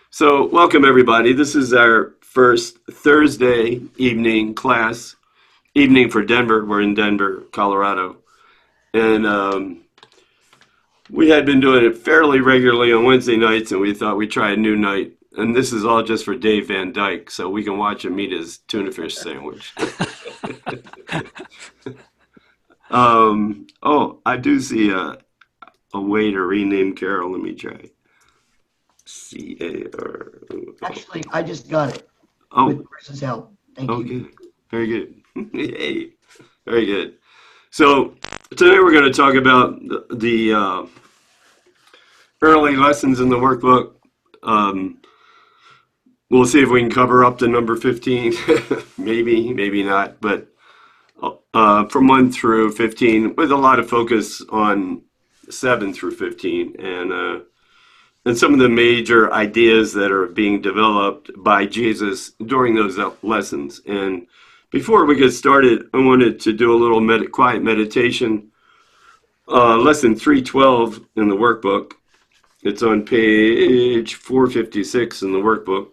So, welcome everybody. This is our first Thursday evening class. Evening for Denver. We're in Denver, Colorado. And we had been doing it fairly regularly on Wednesday nights, and we thought we'd try a new night. And this is all just for Dave Van Dyke, so we can watch him eat his tuna fish sandwich. Oh, I do see a way to rename Carol. Let me try. C-A-R-O. Actually, I just got it Oh, with Chris's help. Thank oh, you. good. Very good. Hey, very good. So today we're going to talk about the early lessons in the workbook. Um, we'll see if we can cover up to number 15. Maybe, maybe not. But from 1 through 15, with a lot of focus on 7 through 15. And some of the major ideas that are being developed by Jesus during those lessons. And before we get started, I wanted to do a little quiet meditation. Lesson 312 in the workbook. It's on page 456 in the workbook.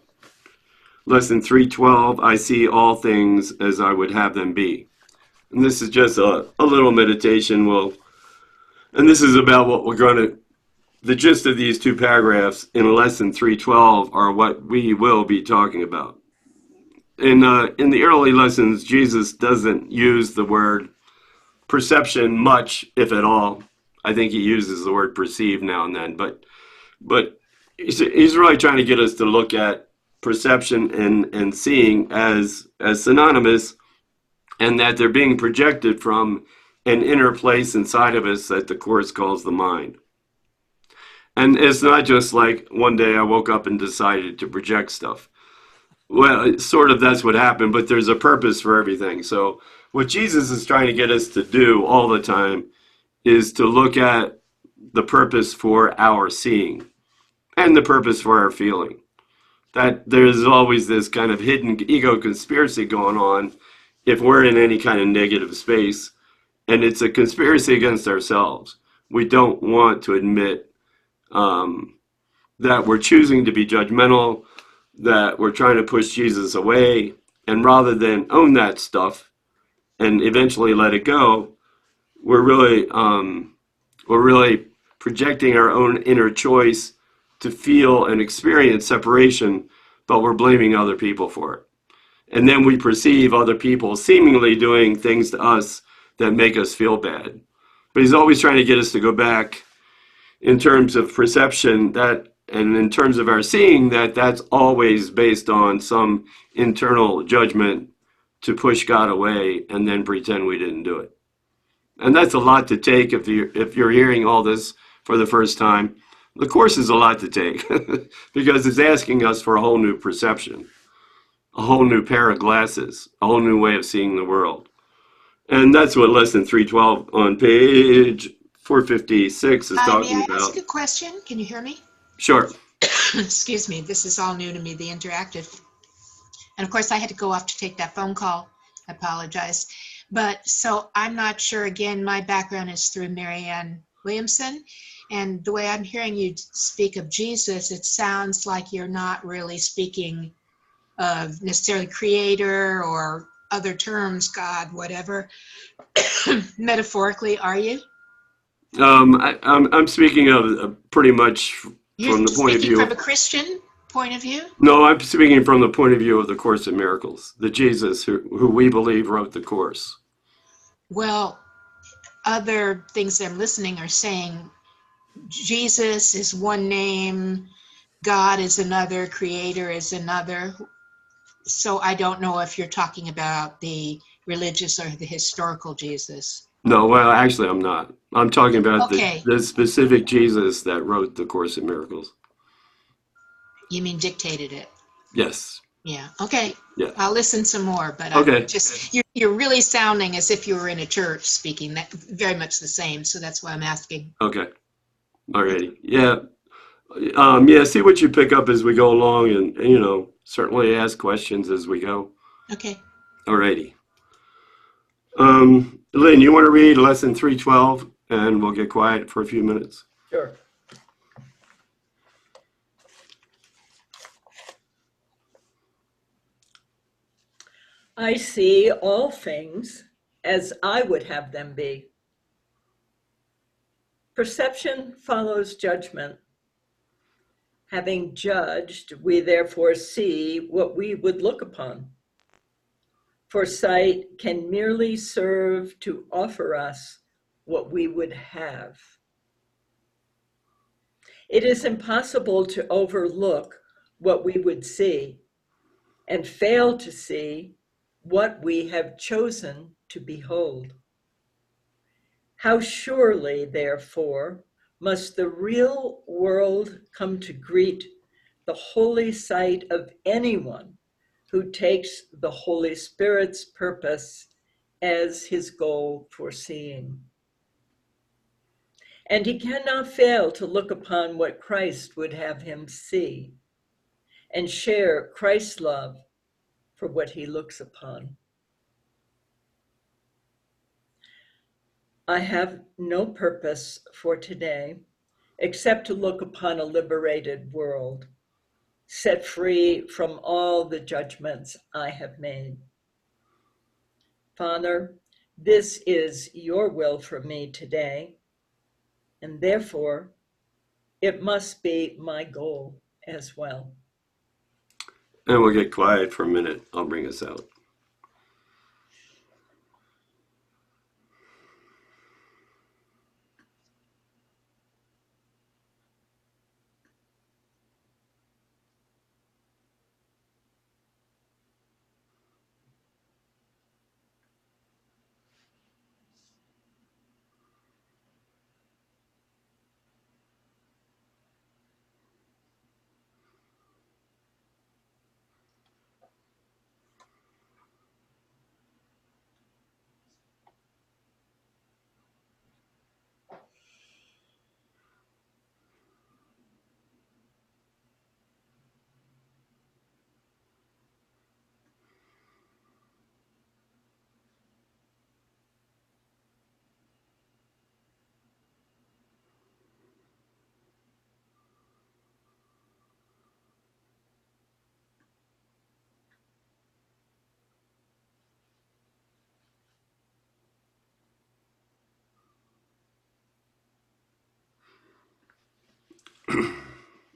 Lesson 312, I see all things as I would have them be. And this is just a little meditation. And this is about what we're going to, the gist of these two paragraphs in lesson 312 are what we will be talking about. In the early lessons, Jesus doesn't use the word perception much, if at all. I think he uses the word perceive now and then, but he's really trying to get us to look at perception and seeing as synonymous, and that they're being projected from an inner place inside of us that the Course calls the mind. And it's not just like one day I woke up and decided to project stuff. Well, sort of that's what happened, but there's a purpose for everything. So what Jesus is trying to get us to do all the time is to look at the purpose for our seeing and the purpose for our feeling. That there's always this kind of hidden ego conspiracy going on if we're in any kind of negative space, and it's a conspiracy against ourselves. We don't want to admit that we're choosing to be judgmental, that we're trying to push Jesus away, and rather than own that stuff and eventually let it go, we're really projecting our own inner choice to feel and experience separation, but we're blaming other people for it. And then we perceive other people seemingly doing things to us that make us feel bad. But he's always trying to get us to go back in terms of perception, that, and in terms of our seeing, that's always based on some internal judgment to push God away and then pretend we didn't do it. And that's a lot to take if you're hearing all this for the first time. The Course is a lot to take because it's asking us for a whole new perception, a whole new pair of glasses, a whole new way of seeing the world. And that's what lesson 312 on page 456 is talking May I about. ask a question? Can you hear me? Sure. Excuse me, this is all new to me, the interactive. And of course, I had to go off to take that phone call. I apologize. But so I'm not sure, again, my background is through Marianne Williamson. And the way I'm hearing you speak of Jesus, it sounds like you're not really speaking of necessarily creator or other terms, God, whatever. Metaphorically, are you? I'm speaking of pretty much You're from the point of speaking view. from a Christian point of view? No, I'm speaking from the point of view of the Course in Miracles, the Jesus who we believe wrote the Course. Well, other things that I'm listening are saying Jesus is one name, God is another, Creator is another. So I don't know if you're talking about the religious or the historical Jesus. No, well, actually, I'm not. I'm talking about Okay. the specific Jesus that wrote the Course in Miracles. You mean dictated it? Yes. Yeah. Okay. Yeah. I'll listen some more, but Okay. you're really sounding as if you were in a church speaking. That very much the same. So that's why I'm asking. Okay. Alrighty. Yeah. Yeah. See what you pick up as we go along, and certainly ask questions as we go. Okay. Alrighty. Lynn, you want to read lesson 312, and we'll get quiet for a few minutes. Sure. I see all things as I would have them be. Perception follows judgment. Having judged, we therefore see what we would look upon. For sight can merely serve to offer us what we would have. It is impossible to overlook what we would see and fail to see what we have chosen to behold. How surely, therefore, must the real world come to greet the holy sight of anyone who takes the Holy Spirit's purpose as his goal for seeing. And he cannot fail to look upon what Christ would have him see and share Christ's love for what he looks upon. I have no purpose for today except to look upon a liberated world, set free from all the judgments I have made. Father, this is your will for me today, and therefore it must be my goal as well. And we'll get quiet for a minute. I'll bring us out.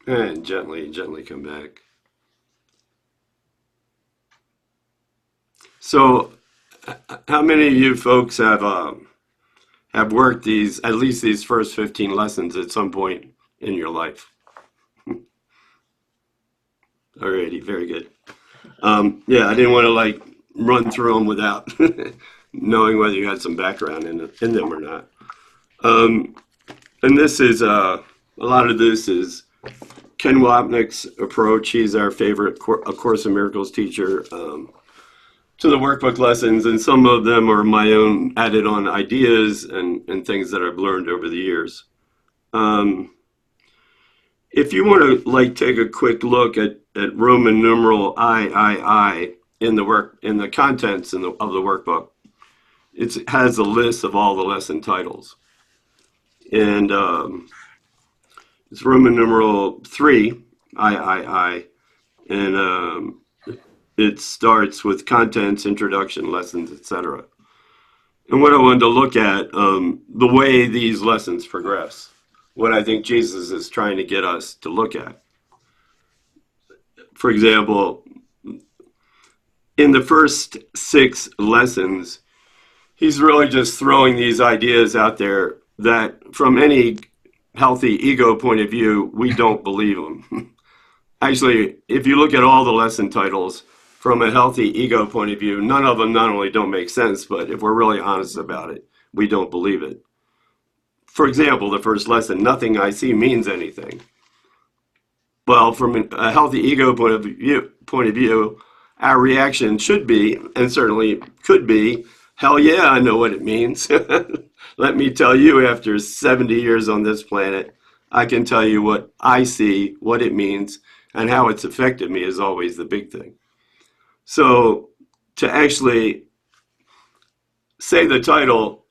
And gently come back. So, how many of you folks have worked at least these first 15 lessons at some point in your life? Alrighty, very good. Yeah, I didn't want to run through them without knowing whether you had some background in them or not. And this is a lot of this is Ken Wapnick's approach. He's our favorite A Course in Miracles teacher to the workbook lessons, and some of them are my own added on ideas and things that I've learned over the years. If you want to take a quick look at Roman numeral I in the contents of the workbook, it has a list of all the lesson titles, and it's Roman numeral 3 I, and it starts with contents, introduction, lessons, etc. And what I wanted to look at, the way these lessons progress, what I think Jesus is trying to get us to look at. For example, in the first 6 lessons, he's really just throwing these ideas out there that from any healthy ego point of view, we don't believe them. Actually, if you look at all the lesson titles from a healthy ego point of view, none of them not only don't make sense, but if we're really honest about it, we don't believe it. For example, the first lesson, nothing I see means anything. Well, from a healthy ego point of view, our reaction should be, and certainly could be, hell yeah, I know what it means. Let me tell you, after 70 years on this planet, I can tell you what I see, what it means, and how it's affected me is always the big thing. So to actually say the title,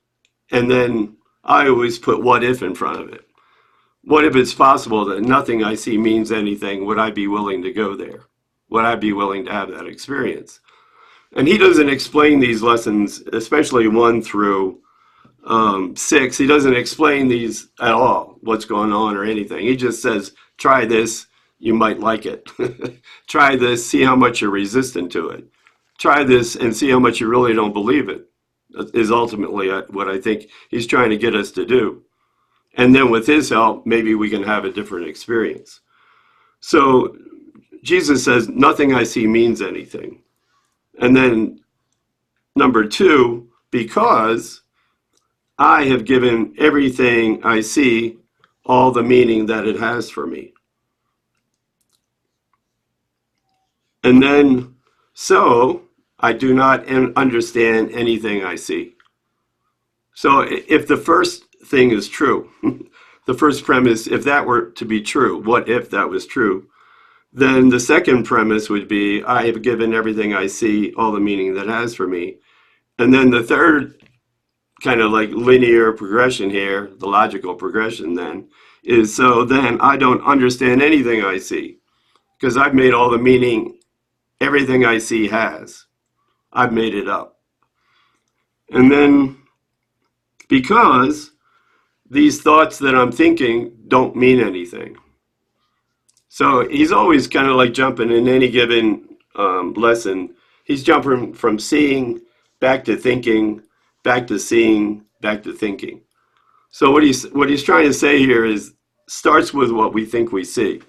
and then I always put what if in front of it. What if it's possible that nothing I see means anything? Would I be willing to go there? Would I be willing to have that experience? And he doesn't explain these lessons, especially 1 through 6. He doesn't explain these at all, what's going on or anything. He just says, try this, you might like it. Try this, see how much you're resistant to it. Try this and see how much you really don't believe it, is ultimately what I think he's trying to get us to do. And then with his help, maybe we can have a different experience. So Jesus says, nothing I see means anything. And then number 2, because I have given everything I see all the meaning that it has for me. And then, so I do not understand anything I see. So if the first thing is true, the first premise, if that were to be true, what if that was true? Then the second premise would be, I have given everything I see all the meaning that it has for me. And then the third kind of like linear progression here, the logical progression then, is so then I don't understand anything I see because I've made all the meaning everything I see has. I've made it up. And then because these thoughts that I'm thinking don't mean anything. So he's always kind of like jumping in any given lesson. He's jumping from seeing back to thinking, back to seeing, back to thinking. So what he's trying to say here is starts with what we think we see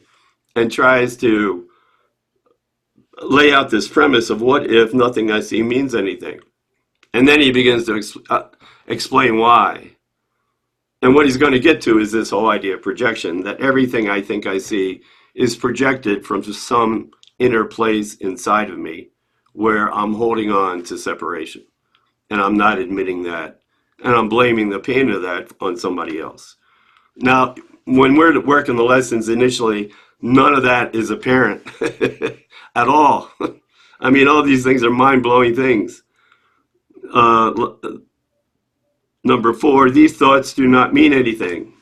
and tries to lay out this premise of what if nothing I see means anything. And then he begins to explain why. And what he's going to get to is this whole idea of projection, that everything I think I see is projected from some inner place inside of me where I'm holding on to separation. And I'm not admitting that. And I'm blaming the pain of that on somebody else. Now, when we're working the lessons initially, none of that is apparent at all. I mean, all these things are mind-blowing things. Number 4, these thoughts do not mean anything.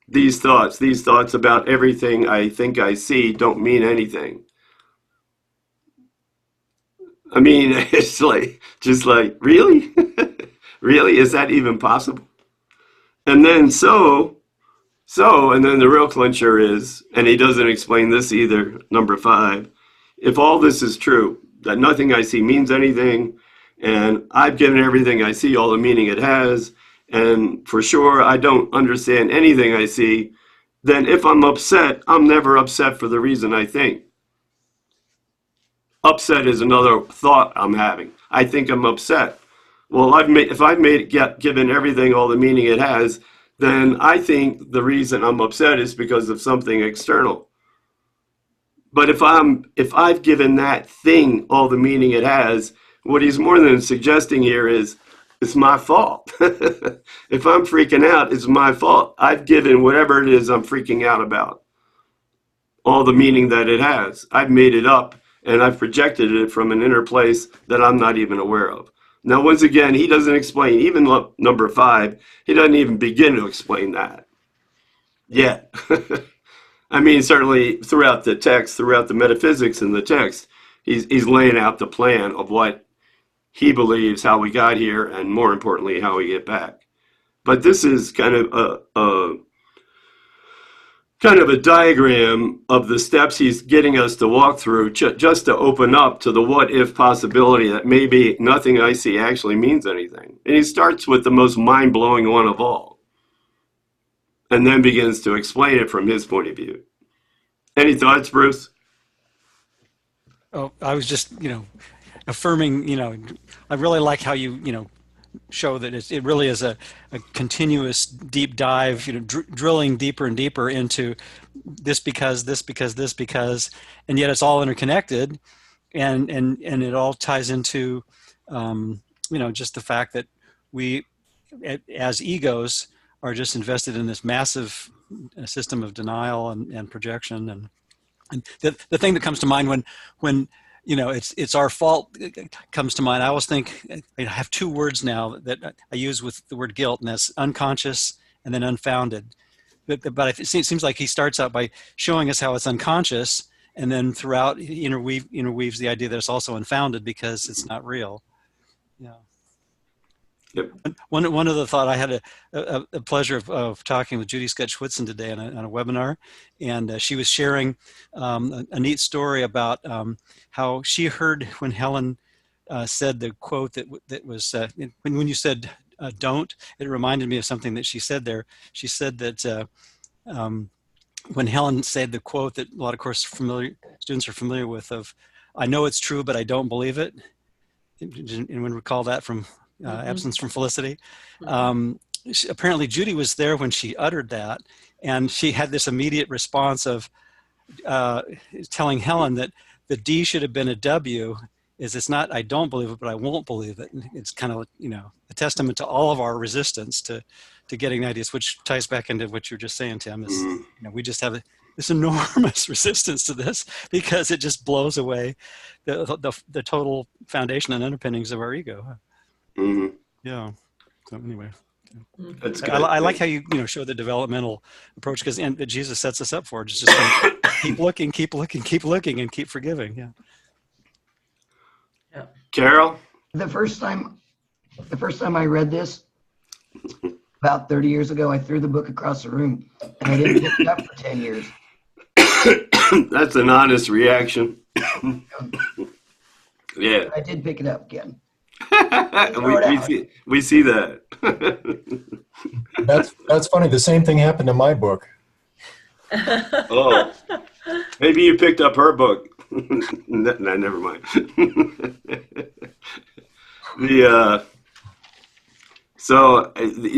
These thoughts about everything I think I see don't mean anything. I mean, it's like, just like, really? Really? Is that even possible? And then and then the real clincher is, and he doesn't explain this either, number 5, if all this is true, that nothing I see means anything, and I've given everything I see all the meaning it has, and for sure I don't understand anything I see, then if I'm upset, I'm never upset for the reason I think. Upset is another thought I'm having. I think I'm upset. Well, if I've given everything all the meaning it has, then I think the reason I'm upset is because of something external. But if I've given that thing all the meaning it has, what he's more than suggesting here is it's my fault. If I'm freaking out, it's my fault. I've given whatever it is I'm freaking out about all the meaning that it has. I've made it up and I've projected it from an inner place that I'm not even aware of. Now, once again, he doesn't explain, even number 5, he doesn't even begin to explain that yet. I mean, certainly throughout the text, throughout the metaphysics in the text, he's laying out the plan of what he believes, how we got here, and more importantly, how we get back. But this is kind of a diagram of the steps he's getting us to walk through just to open up to the what if possibility that maybe nothing I see actually means anything. And he starts with the most mind-blowing one of all and then begins to explain it from his point of view. Any thoughts, Bruce? Oh, I was just, affirming, I really like how you, show that it really is a continuous deep dive, drilling deeper and deeper into this because, and yet it's all interconnected, and it all ties into, just the fact that we, as egos, are just invested in this massive system of denial and projection, and the thing that comes to mind when it's our fault comes to mind. I always think I have 2 words now that I use with the word guilt, and that's unconscious and then unfounded. But it seems like he starts out by showing us how it's unconscious, and then throughout he interweaves the idea that it's also unfounded because it's not real. Yeah. Yep. One other thought, I had a pleasure of talking with Judy Scott-Schwitzen today on a webinar, and she was sharing a neat story about how she heard when Helen said the quote that was when you said don't, it reminded me of something that she said there. She said that when Helen said the quote that a lot of course students are familiar with of, "I know it's true, but I don't believe it." Anyone recall that from Absence from Felicity? Apparently Judy was there when she uttered that, and she had this immediate response of telling Helen that the D should have been a W. It's not I don't believe it, but I won't believe it. And it's kind of, a testament to all of our resistance to getting ideas, which ties back into what you're just saying, Tim, is we just have this enormous resistance to this because it just blows away the total foundation and underpinnings of our ego. Mm-hmm. Yeah. So anyway, That's I, good. I like how you show the developmental approach, because Jesus sets us up for it. It's just kind of keep looking, keep looking, keep looking, and keep forgiving. Yeah. Carol? The first time I read this, about 30 years ago, I threw the book across the room and I didn't pick it up for 10 years. That's an honest reaction. Yeah. I did pick it up again. we see that. That's funny. The same thing happened to my book. Oh, maybe you picked up her book. No, never mind. The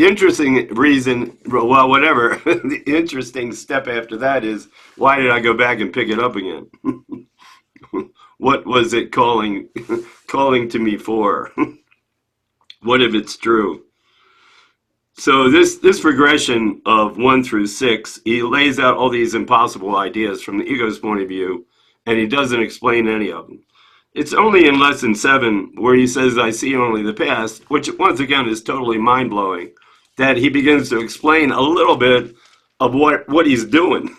interesting reason, well, whatever, the interesting step after that is, why did I go back and pick it up again? What was it calling to me for? What if it's true? So this regression of 1 through 6, he lays out all these impossible ideas from the ego's point of view, and he doesn't explain any of them. It's only in lesson 7 where he says, I see only the past, which once again is totally mind-blowing, that he begins to explain a little bit of what he's doing.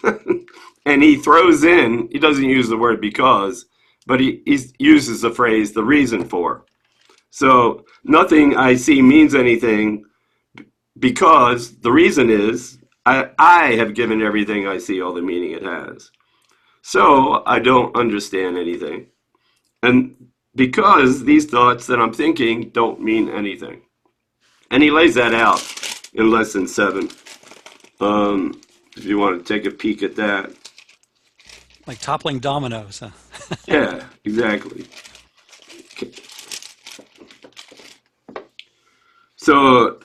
And he throws in, he doesn't use the word because, but he uses the phrase, the reason for. So nothing I see means anything, because the reason is I have given everything I see all the meaning it has. So I don't understand anything. And because these thoughts that I'm thinking don't mean anything. And he lays that out in lesson 7. If you want to take a peek at that. Like toppling dominoes, huh? Yeah, exactly. Okay. So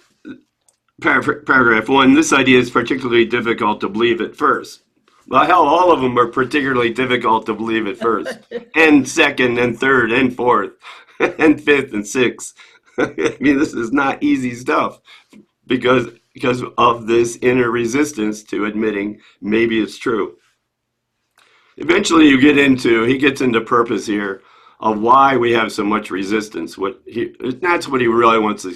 paragraph 1, this idea is particularly difficult to believe at first. Well, hell, all of them are particularly difficult to believe at first, and second, and third, and fourth, and fifth, and sixth. I mean, this is not easy stuff because of this inner resistance to admitting maybe it's true. Eventually, he gets into purpose here of why we have so much resistance. That's what he really wants to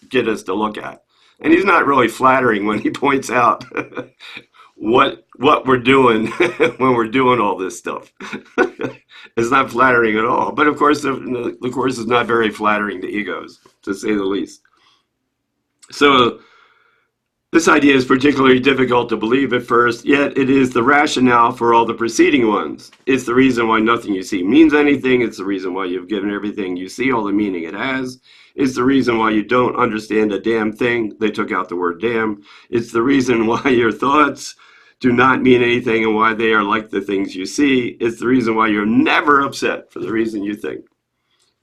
get us to look at. And he's not really flattering when he points out what we're doing when we're doing all this stuff. It's not flattering at all. But of course, the course is not very flattering to egos, to say the least. So this idea is particularly difficult to believe at first, yet it is the rationale for all the preceding ones. It's the reason why nothing you see means anything. It's the reason why you've given everything you see all the meaning it has. It's the reason why you don't understand a damn thing. They took out the word damn. It's the reason why your thoughts do not mean anything and why they are like the things you see. It's the reason why you're never upset for the reason you think.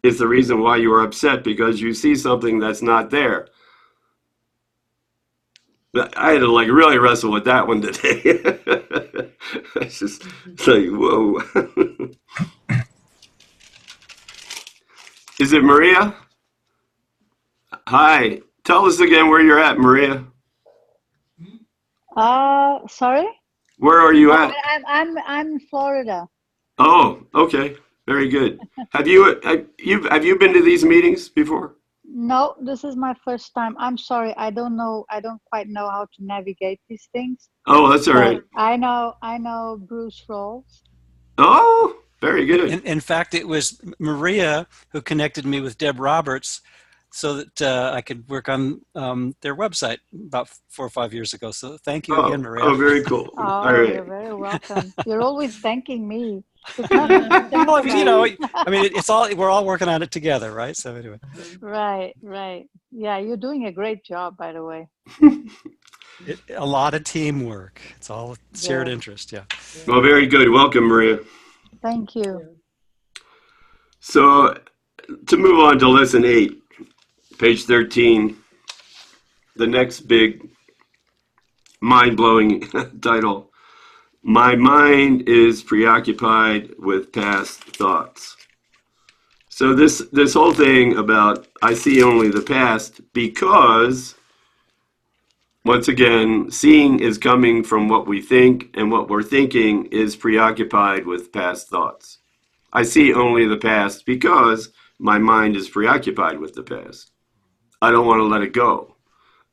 It's the reason why you are upset because you see something that's not there. I had to really wrestle with that one today. It's just like, whoa. Is it Maria? Hi. Tell us again where you're at, Maria. Sorry? Where are you at? I'm in Florida. Oh, okay. Very good. Have you been to these meetings before? No, this is my first time. I'm sorry. I don't quite know how to navigate these things. Oh, that's all right. I know Bruce Rolls. Oh, very good. In fact, it was Maria who connected me with Deb Roberts so that I could work on their website about 4 or 5 years ago. So thank you again, Maria. Oh, very cool. All Oh, right. you're very welcome. You're always thanking me. It's not me Yeah. to thank Well, you know, somebody. I mean, it's all we're all working on it together, right? So anyway, Right, right. Yeah, you're doing a great job, by the way. a lot of teamwork. It's all shared Yes. interest. Yeah. Well, very good. Welcome, Maria. Thank you. Yeah. So to move on to lesson 8, page 13, the next big mind-blowing title. My mind is preoccupied with past thoughts. So this whole thing about I see only the past because once again, seeing is coming from what we think, and what we're thinking is preoccupied with past thoughts. I see only the past because my mind is preoccupied with the past. I don't want to let it go.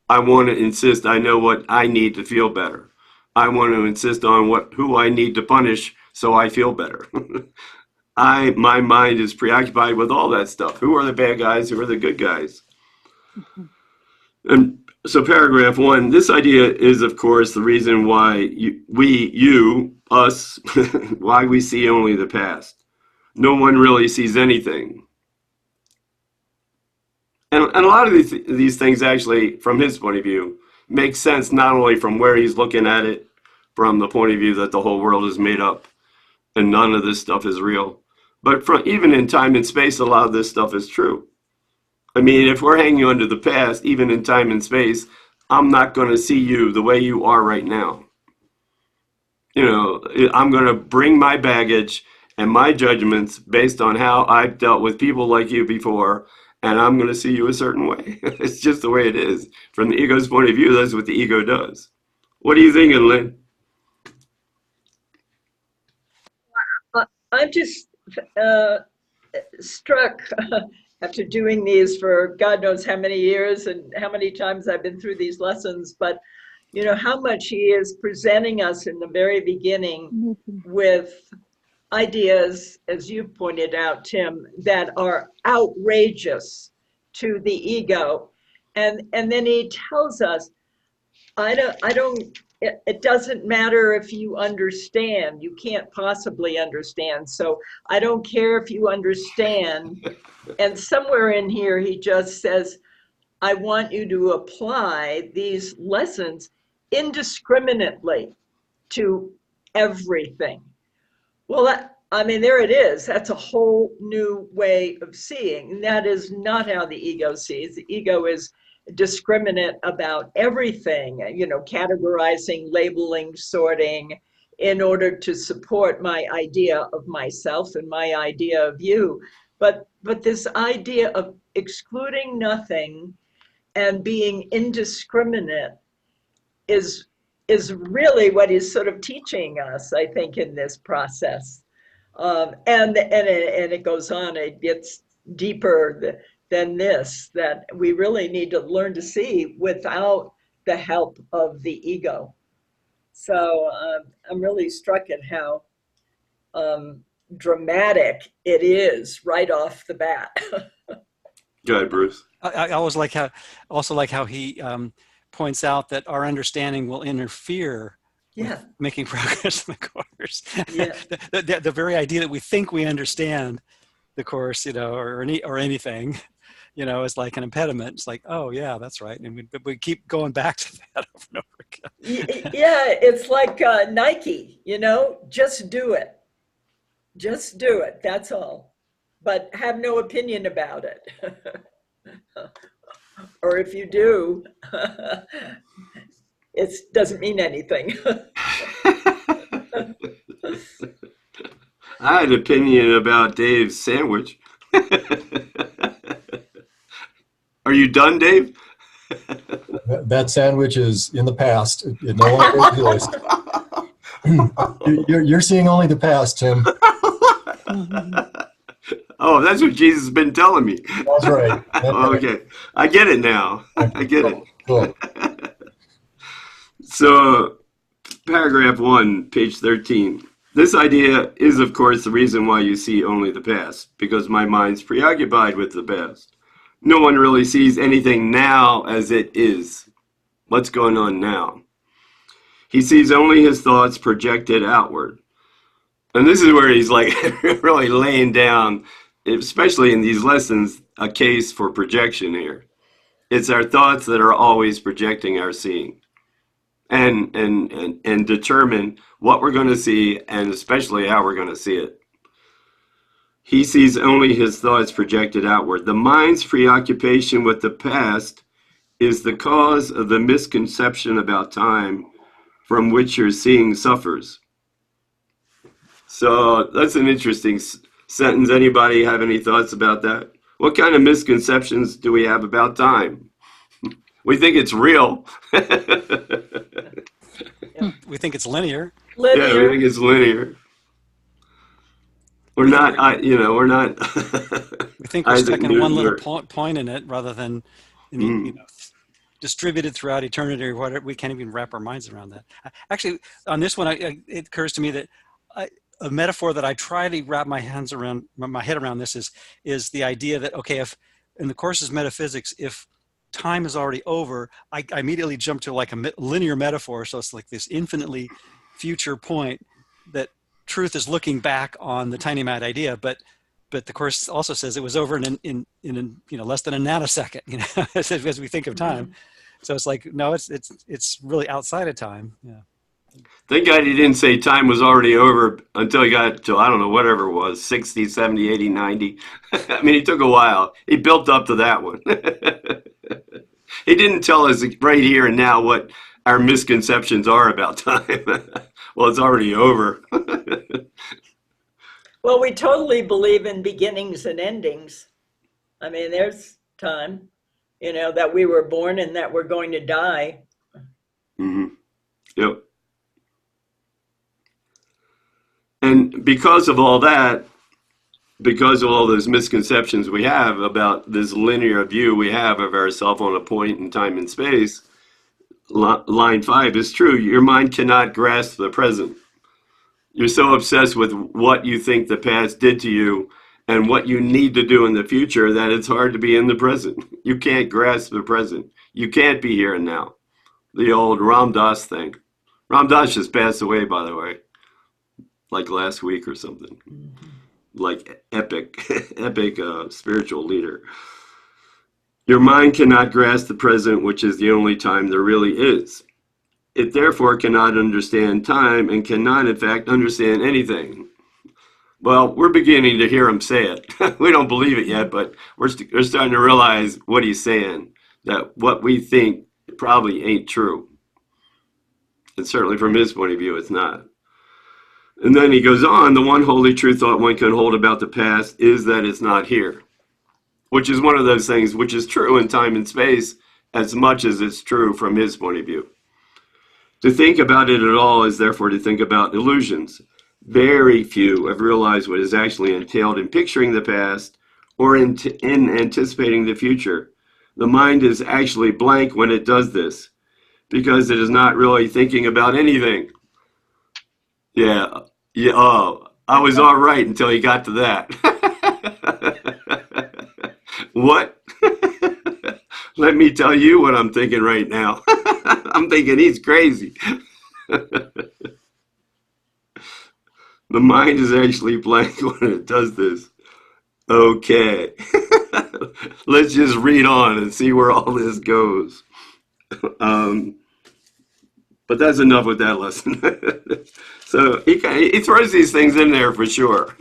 I want to insist I know what I need to feel better. I want to insist on who I need to punish so I feel better. My mind is preoccupied with all that stuff. Who are the bad guys? Who are the good guys? And so paragraph 1, this idea is, of course, the reason why us, why we see only the past. No one really sees anything. And a lot of these things actually, from his point of view, make sense not only from where he's looking at it, from the point of view that the whole world is made up and none of this stuff is real, but from even in time and space, a lot of this stuff is true. I mean, if we're hanging on to the past, even in time and space, I'm not going to see you the way you are right now. You know, I'm going to bring my baggage and my judgments based on how I've dealt with people like you before, and I'm going to see you a certain way. It's just the way it is. From the ego's point of view, that's what the ego does. What are you thinking, Lynn? I'm just uh, struck after doing these for God knows how many years and how many times I've been through these lessons, but you know how much he is presenting us in the very beginning Me too. with ideas, as you pointed out, Tim, that are outrageous to the ego. And then he tells us, it doesn't matter if you understand. You can't possibly understand. So I don't care if you understand. And somewhere in here, he just says, I want you to apply these lessons indiscriminately to everything. Well, I mean, there it is. That's a whole new way of seeing. And that is not how the ego sees. The ego is discriminate about everything, you know, categorizing, labeling, sorting in order to support my idea of myself and my idea of you. But this idea of excluding nothing and being indiscriminate is is really what he's sort of teaching us, I think, in this process. And it goes on, it gets deeper than this, that we really need to learn to see without the help of the ego. So I'm really struck at how dramatic it is right off the bat. Go ahead, Bruce. I always like how he points out that our understanding will interfere Yeah, with making progress in the course. yeah, The very idea that we think we understand the course, you know, or anything, you know, is like an impediment. It's like, oh yeah, that's right, and we keep going back to that over and over again. yeah. It's like Nike, you know, just do it. Just do it. That's all. But have no opinion about it. Or if you do, it doesn't mean anything. I had an opinion about Dave's sandwich. Are you done, Dave? That sandwich is in the past. It no longer exists. You're seeing only the past, Tim. Oh, that's what Jesus has been telling me. That's right. That's right. Okay, I get it now. I get it. Cool. So, paragraph 1, page 13. This idea is, of course, the reason why you see only the past, because my mind's preoccupied with the past. No one really sees anything now as it is. What's going on now? He sees only his thoughts projected outward. And this is where he's like really laying down, especially in these lessons, a case for projection here. It's our thoughts that are always projecting our seeing and determine what we're going to see and especially how we're going to see it. He sees only his thoughts projected outward. The mind's preoccupation with the past is the cause of the misconception about time from which your seeing suffers. So that's an interesting sentence. Anybody have any thoughts about that? What kind of misconceptions do we have about time? We think it's real. We think it's linear. Yeah, we Linear. think it's linear. We're We think not, we're not we think we're Isaac stuck in one Newton little or, point in it rather than, I mean, distributed throughout eternity or whatever. We can't even wrap our minds around that. Actually, on this one, it occurs to me that a metaphor that I try to wrap my head around this is the idea that, okay, if in the course's metaphysics, if time is already over, I immediately jump to like a linear metaphor. So it's like this infinitely future point that truth is looking back on the tiny mad idea, but the course also says it was over in less than a nanosecond, as we think of time. So it's like, no, it's really outside of time. Yeah. thank God he didn't say time was already over until he got to, I don't know, whatever it was, 60, 70, 80, 90. I mean, it took a while. He built up to that one. He didn't tell us right here and now what our misconceptions are about time. Well, it's already over. Well, we totally believe in beginnings and endings. I mean, there's time, that we were born and that we're going to die. Mm-hmm. Yep. And because of all that, because of all those misconceptions we have about this linear view we have of ourselves on a point in time and space, line 5 is true. Your mind cannot grasp the present. You're so obsessed with what you think the past did to you and what you need to do in the future that it's hard to be in the present. You can't grasp the present. You can't be here and now. The old Ram Dass thing. Ram Dass just passed away, by the way, like last week or something. Like epic spiritual leader. Your mind cannot grasp the present, which is the only time there really is. It therefore cannot understand time and cannot, in fact, understand anything. Well, we're beginning to hear him say it. We don't believe it yet, but we're starting to realize what he's saying, that what we think probably ain't true. And certainly from his point of view, it's not. And then he goes on, the one holy true thought one can hold about the past is that it's not here, which is one of those things which is true in time and space as much as it's true from his point of view. To think about it at all is therefore to think about illusions. Very few have realized what is actually entailed in picturing the past or in anticipating the future. The mind is actually blank when it does this because it is not really thinking about anything. Yeah. Oh, I was all right until he got to that. What? Let me tell you what I'm thinking right now. I'm thinking he's crazy. The mind is actually blank when it does this. Okay. Let's just read on and see where all this goes. But that's enough with that lesson. So he throws these things in there for sure.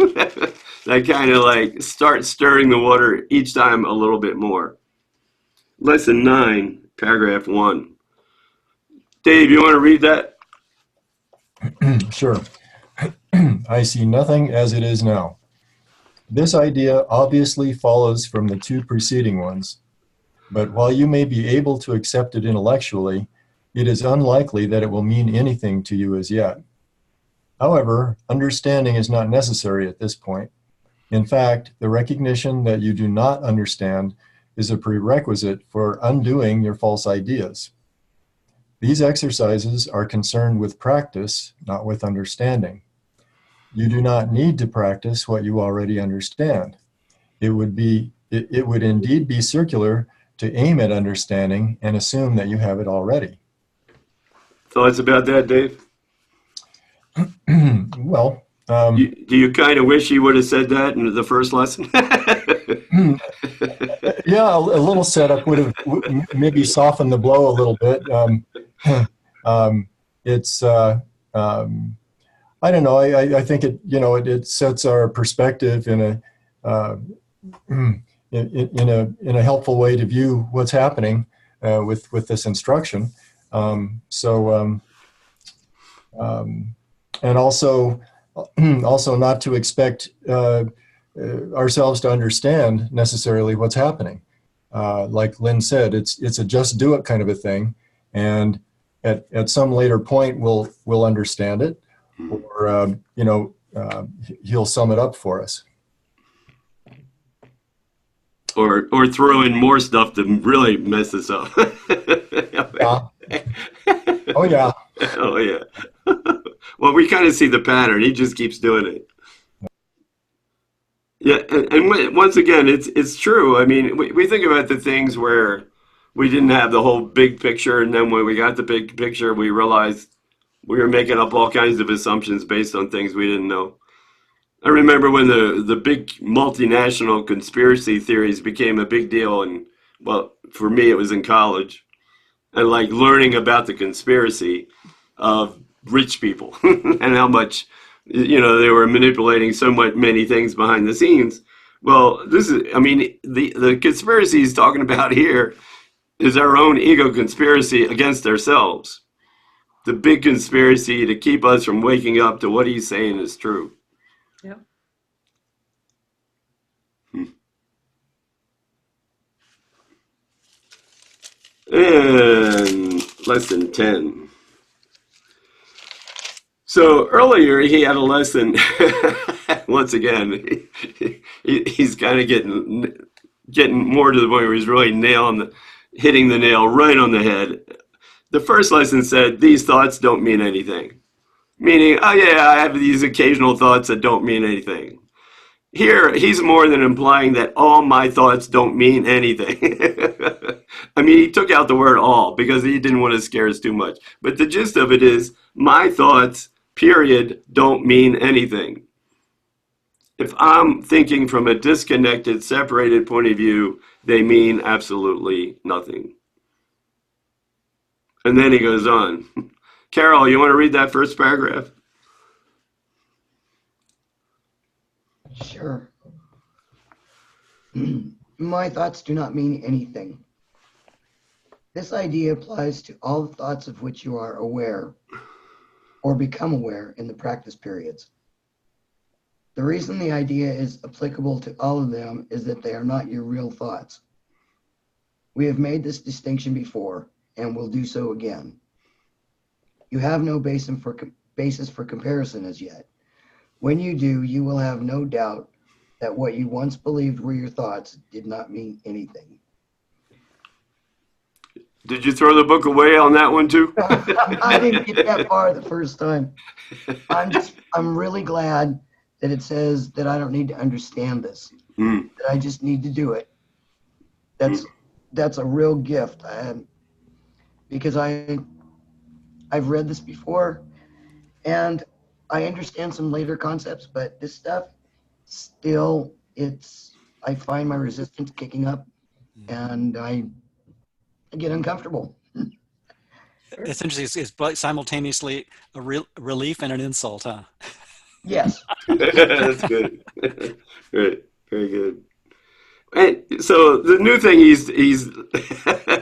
That kind of like start stirring the water each time a little bit more. Lesson 9, paragraph 1. Dave, you want to read that? Sure. I see nothing as it is now. This idea obviously follows from the two preceding ones, but while you may be able to accept it intellectually, it is unlikely that it will mean anything to you as yet. However, understanding is not necessary at this point. In fact, the recognition that you do not understand is a prerequisite for undoing your false ideas. These exercises are concerned with practice, not with understanding. you do not need to practice what you already understand. It would indeed be circular to aim at understanding and assume that you have it already. Thoughts about that, Dave? Well, Do you kind of wish you would have said that in the first lesson? yeah, a little setup would have maybe softened the blow a little bit. It's I don't know. I think it sets our perspective in a in a helpful way to view what's happening with this instruction. And also not to expect ourselves to understand necessarily what's happening. Like Lynn said, it's a just do it kind of a thing, and at some later point we'll understand it, or he'll sum it up for us. Or throw in more stuff to really mess us up. Yeah. Oh yeah. Oh yeah. Well, we kind of see the pattern. He just keeps doing it. Yeah, and once again, it's true. I mean, we think about the things where we didn't have the whole big picture, and then when we got the big picture, we realized we were making up all kinds of assumptions based on things we didn't know. I remember when the big multinational conspiracy theories became a big deal, and well, for me, it was in college, and like learning about the conspiracy of rich people and how much they were manipulating so many things behind the scenes. Well, the conspiracy he's talking about here is our own ego conspiracy against ourselves. The big conspiracy to keep us from waking up to what he's saying is true. Yeah. And lesson 10. So earlier he had a lesson. Once again, he's kind of getting more to the point where he's really hitting the nail right on the head. The first lesson said, these thoughts don't mean anything. Meaning, oh yeah, I have these occasional thoughts that don't mean anything. Here, he's more than implying that all my thoughts don't mean anything. I mean, he took out the word all because he didn't want to scare us too much. But the gist of it is, my thoughts, period, don't mean anything. If I'm thinking from a disconnected, separated point of view, they mean absolutely nothing. And then he goes on. Carol, you want to read that first paragraph? Sure. My thoughts do not mean anything. This idea applies to all the thoughts of which you are aware or become aware in the practice periods. The reason the idea is applicable to all of them is that they are not your real thoughts. We have made this distinction before and will do so again. You have no basis for comparison as yet. When you do, you will have no doubt that what you once believed were your thoughts did not mean anything. Did you throw the book away on that one too? I didn't get that far the first time. I'm really glad that it says that I don't need to understand this, that I just need to do it. That's a real gift. Because I've read this before, and I understand some later concepts, but this stuff still, I find my resistance kicking up, and I get uncomfortable. It's interesting. It's simultaneously a relief and an insult, huh? Yes. That's good. Great, very good. And so the new thing he's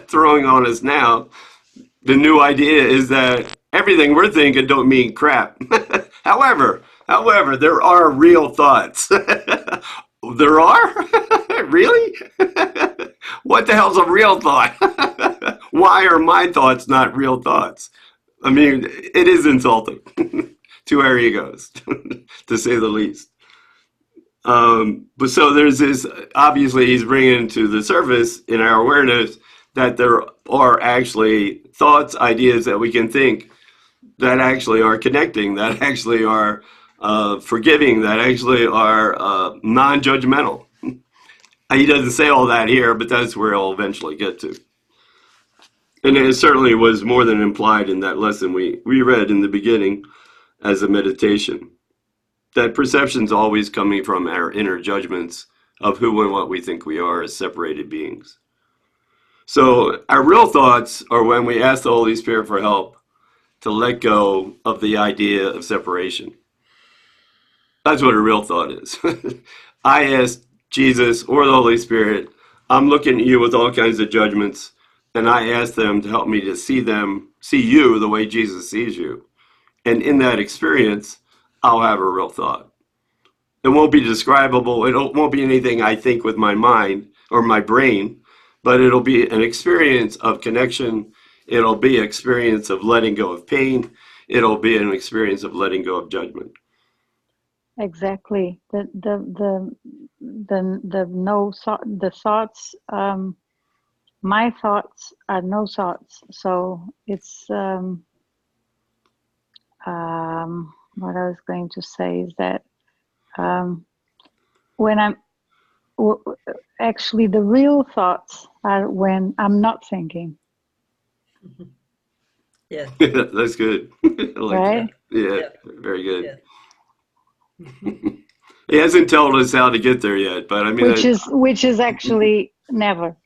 throwing on us now, the new idea is that everything we're thinking don't mean crap. However, there are real thoughts. There are? Really? What the hell's a real thought? Why are my thoughts not real thoughts? I mean, it is insulting to our egos, to say the least. But so there's this, obviously he's bringing to the surface in our awareness that there are actually thoughts, ideas that we can think that actually are connecting, that actually are forgiving, that actually are non-judgmental. He doesn't say all that here, but that's where he'll eventually get to. And it certainly was more than implied in that lesson we read in the beginning as a meditation. That perception's always coming from our inner judgments of who and what we think we are as separated beings. So our real thoughts are when we ask the Holy Spirit for help to let go of the idea of separation. That's what a real thought is. I ask Jesus or the Holy Spirit, I'm looking at you with all kinds of judgments, and I ask them to help me to see you the way Jesus sees you. And in that experience, I'll have a real thought. It won't be describable. It won't be anything I think with my mind or my brain, but it'll be an experience of connection. It'll be an experience of letting go of pain. It'll be an experience of letting go of judgment. Exactly. The thoughts. My thoughts are no thoughts. So it's what I was going to say is that when actually the real thoughts are when I'm not thinking. Yeah. That's good. I like Right? that. Yeah, Yeah. very good. Yeah. He hasn't told us how to get there yet, but I mean, Which is actually never.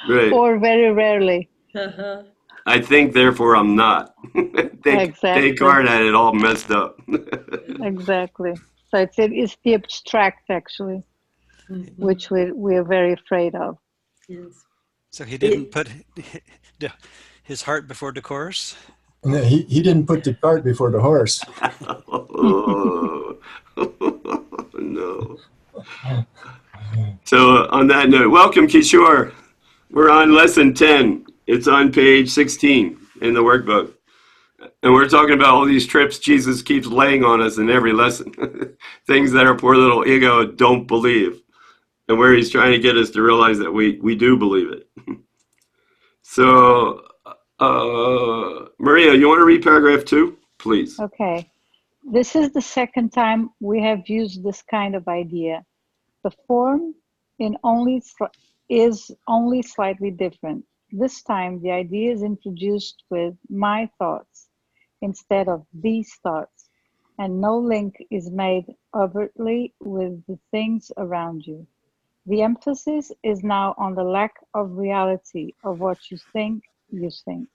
right. Or very rarely. I think, therefore I'm not. Exactly. Descartes had it all messed up. Exactly. So it's the abstract actually, which we're very afraid of. Yes. So he didn't put his heart before the course? No, he didn't put the cart before the horse. Oh, no. So on that note, welcome, Kishore. We're on lesson 10. It's on page 16 in the workbook. And we're talking about all these trips Jesus keeps laying on us in every lesson. Things that our poor little ego don't believe. And where he's trying to get us to realize that we do believe it. So, Maria, you want to read paragraph 2, please? Okay. This is the second time we have used this kind of idea. The form is only slightly different. This time the idea is introduced with my thoughts instead of these thoughts, and no link is made overtly with the things around you. The emphasis is now on the lack of reality of what you think you think.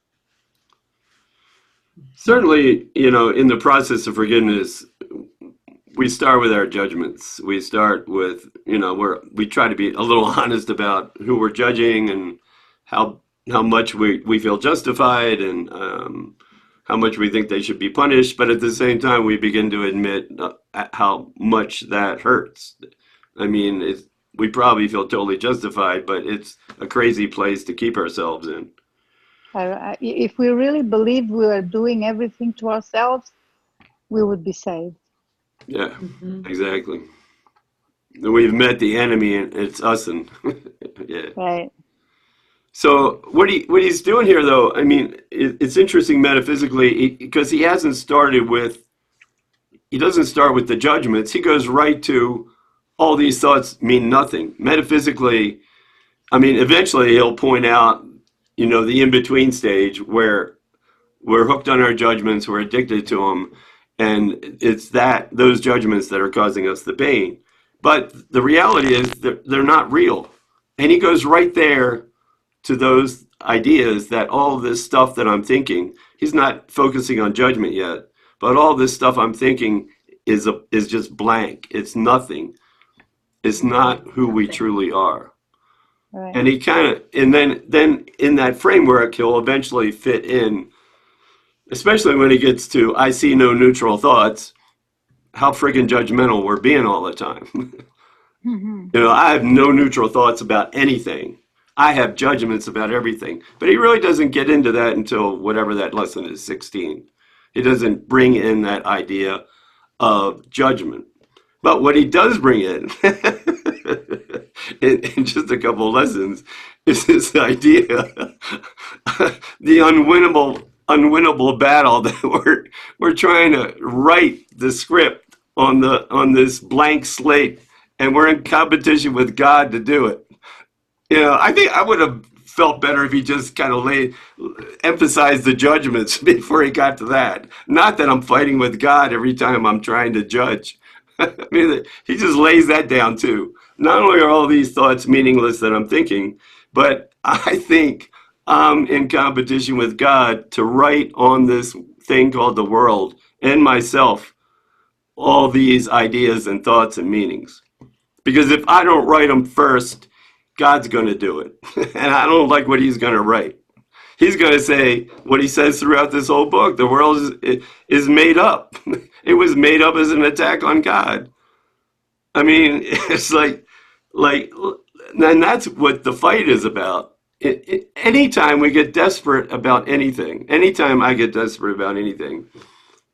Certainly, in the process of forgiveness, we start with our judgments. We start with, we try to be a little honest about who we're judging and how much we feel justified and how much we think they should be punished. But at the same time, we begin to admit how much that hurts. I mean, we probably feel totally justified, but it's a crazy place to keep ourselves in. If we really believed we were doing everything to ourselves, we would be saved. Yeah, exactly. We've met the enemy, and it's us. And yeah. Right. So what he's doing here, though, I mean, it's interesting metaphysically because he doesn't start with the judgments. He goes right to all these thoughts mean nothing. Metaphysically, I mean, eventually he'll point out, the in-between stage where we're hooked on our judgments, we're addicted to them, and it's those judgments that are causing us the pain. But the reality is they're not real. And he goes right there to those ideas that all this stuff that I'm thinking, he's not focusing on judgment yet, but all this stuff I'm thinking is just blank. It's nothing. It's not who we truly are. Right. And he and then in that framework, he'll eventually fit in, especially when he gets to, I see no neutral thoughts, how friggin' judgmental we're being all the time. I have no neutral thoughts about anything. I have judgments about everything. But he really doesn't get into that until whatever that lesson is, 16. He doesn't bring in that idea of judgment. But what he does bring in, in just a couple of lessons, is this idea, the unwinnable unwinnable battle that we're trying to write the script on this blank slate, and we're in competition with God to do it. I think I would have felt better if he just kind of emphasized the judgments before he got to that. Not that I'm fighting with God every time I'm trying to judge. I mean, he just lays that down too. Not only are all these thoughts meaningless that I'm thinking, but I think I'm in competition with God to write on this thing called the world and myself all these ideas and thoughts and meanings. Because if I don't write them first, God's going to do it. And I don't like what he's going to write. He's going to say what he says throughout this whole book. The world is made up. It was made up as an attack on God. I mean, it's like, and that's what the fight is about. Anytime we get desperate about anything, anytime I get desperate about anything,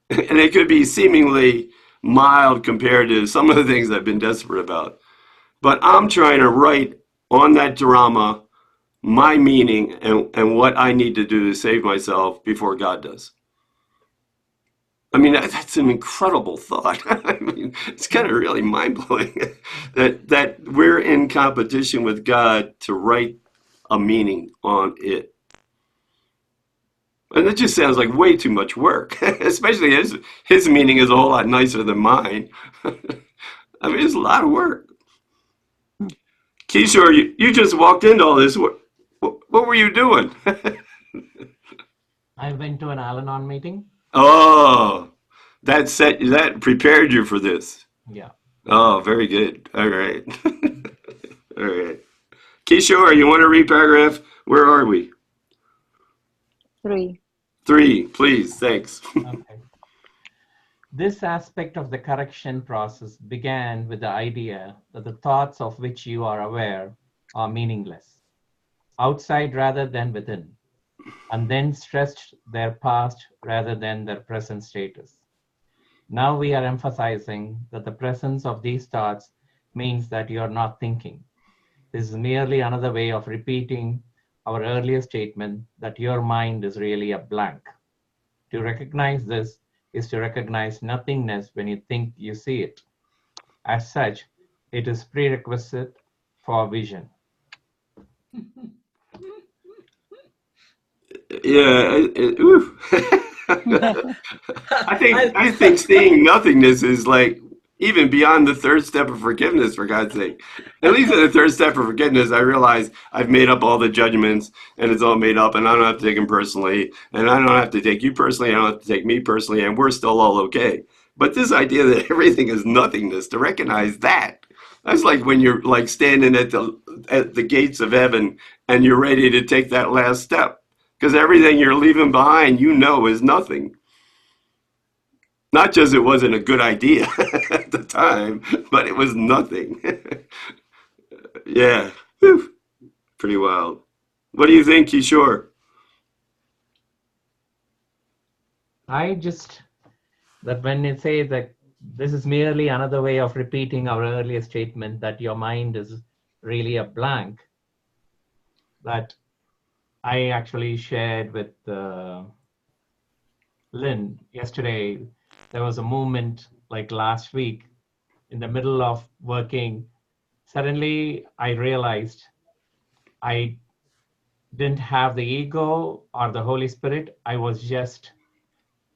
and it could be seemingly mild compared to some of the things I've been desperate about, but I'm trying to write on that drama my meaning and what I need to do to save myself before God does. I mean, that's an incredible thought. I mean, it's kind of really mind-blowing that we're in competition with God to write a meaning on it. And it just sounds like way too much work, especially his meaning is a whole lot nicer than mine. I mean, it's a lot of work. Kishore, you just walked into all this. What were you doing? I went to an Al-Anon meeting. Oh, that prepared you for this. Yeah. Oh, very good. All right. All right. Kishore, you want to read paragraph? Where are we? 3. 3, please. Thanks. Okay. This aspect of the correction process began with the idea that the thoughts of which you are aware are meaningless, outside rather than within, and then stressed their past rather than their present status. Now we are emphasizing that the presence of these thoughts means that you are not thinking. This is merely another way of repeating our earlier statement that your mind is really a blank. To recognize this is to recognize nothingness when you think you see it. As such, it is prerequisite for vision. Yeah. I think seeing nothingness is like even beyond the third step of forgiveness, for God's sake. At least in the third step of forgiveness, I realize I've made up all the judgments and it's all made up and I don't have to take them personally. And I don't have to take you personally. I don't have to take me personally. And we're still all okay. But this idea that everything is nothingness, to recognize that's like when you're like standing at the gates of heaven and you're ready to take that last step. Because everything you're leaving behind, is nothing. Not just it wasn't a good idea at the time, but it was nothing. Yeah. Whew. Pretty wild. What do you think, Kishore? That when you say that this is merely another way of repeating our earlier statement that your mind is really a blank, that I actually shared with Lynn yesterday. There was a moment like last week in the middle of working. Suddenly I realized I didn't have the ego or the Holy Spirit.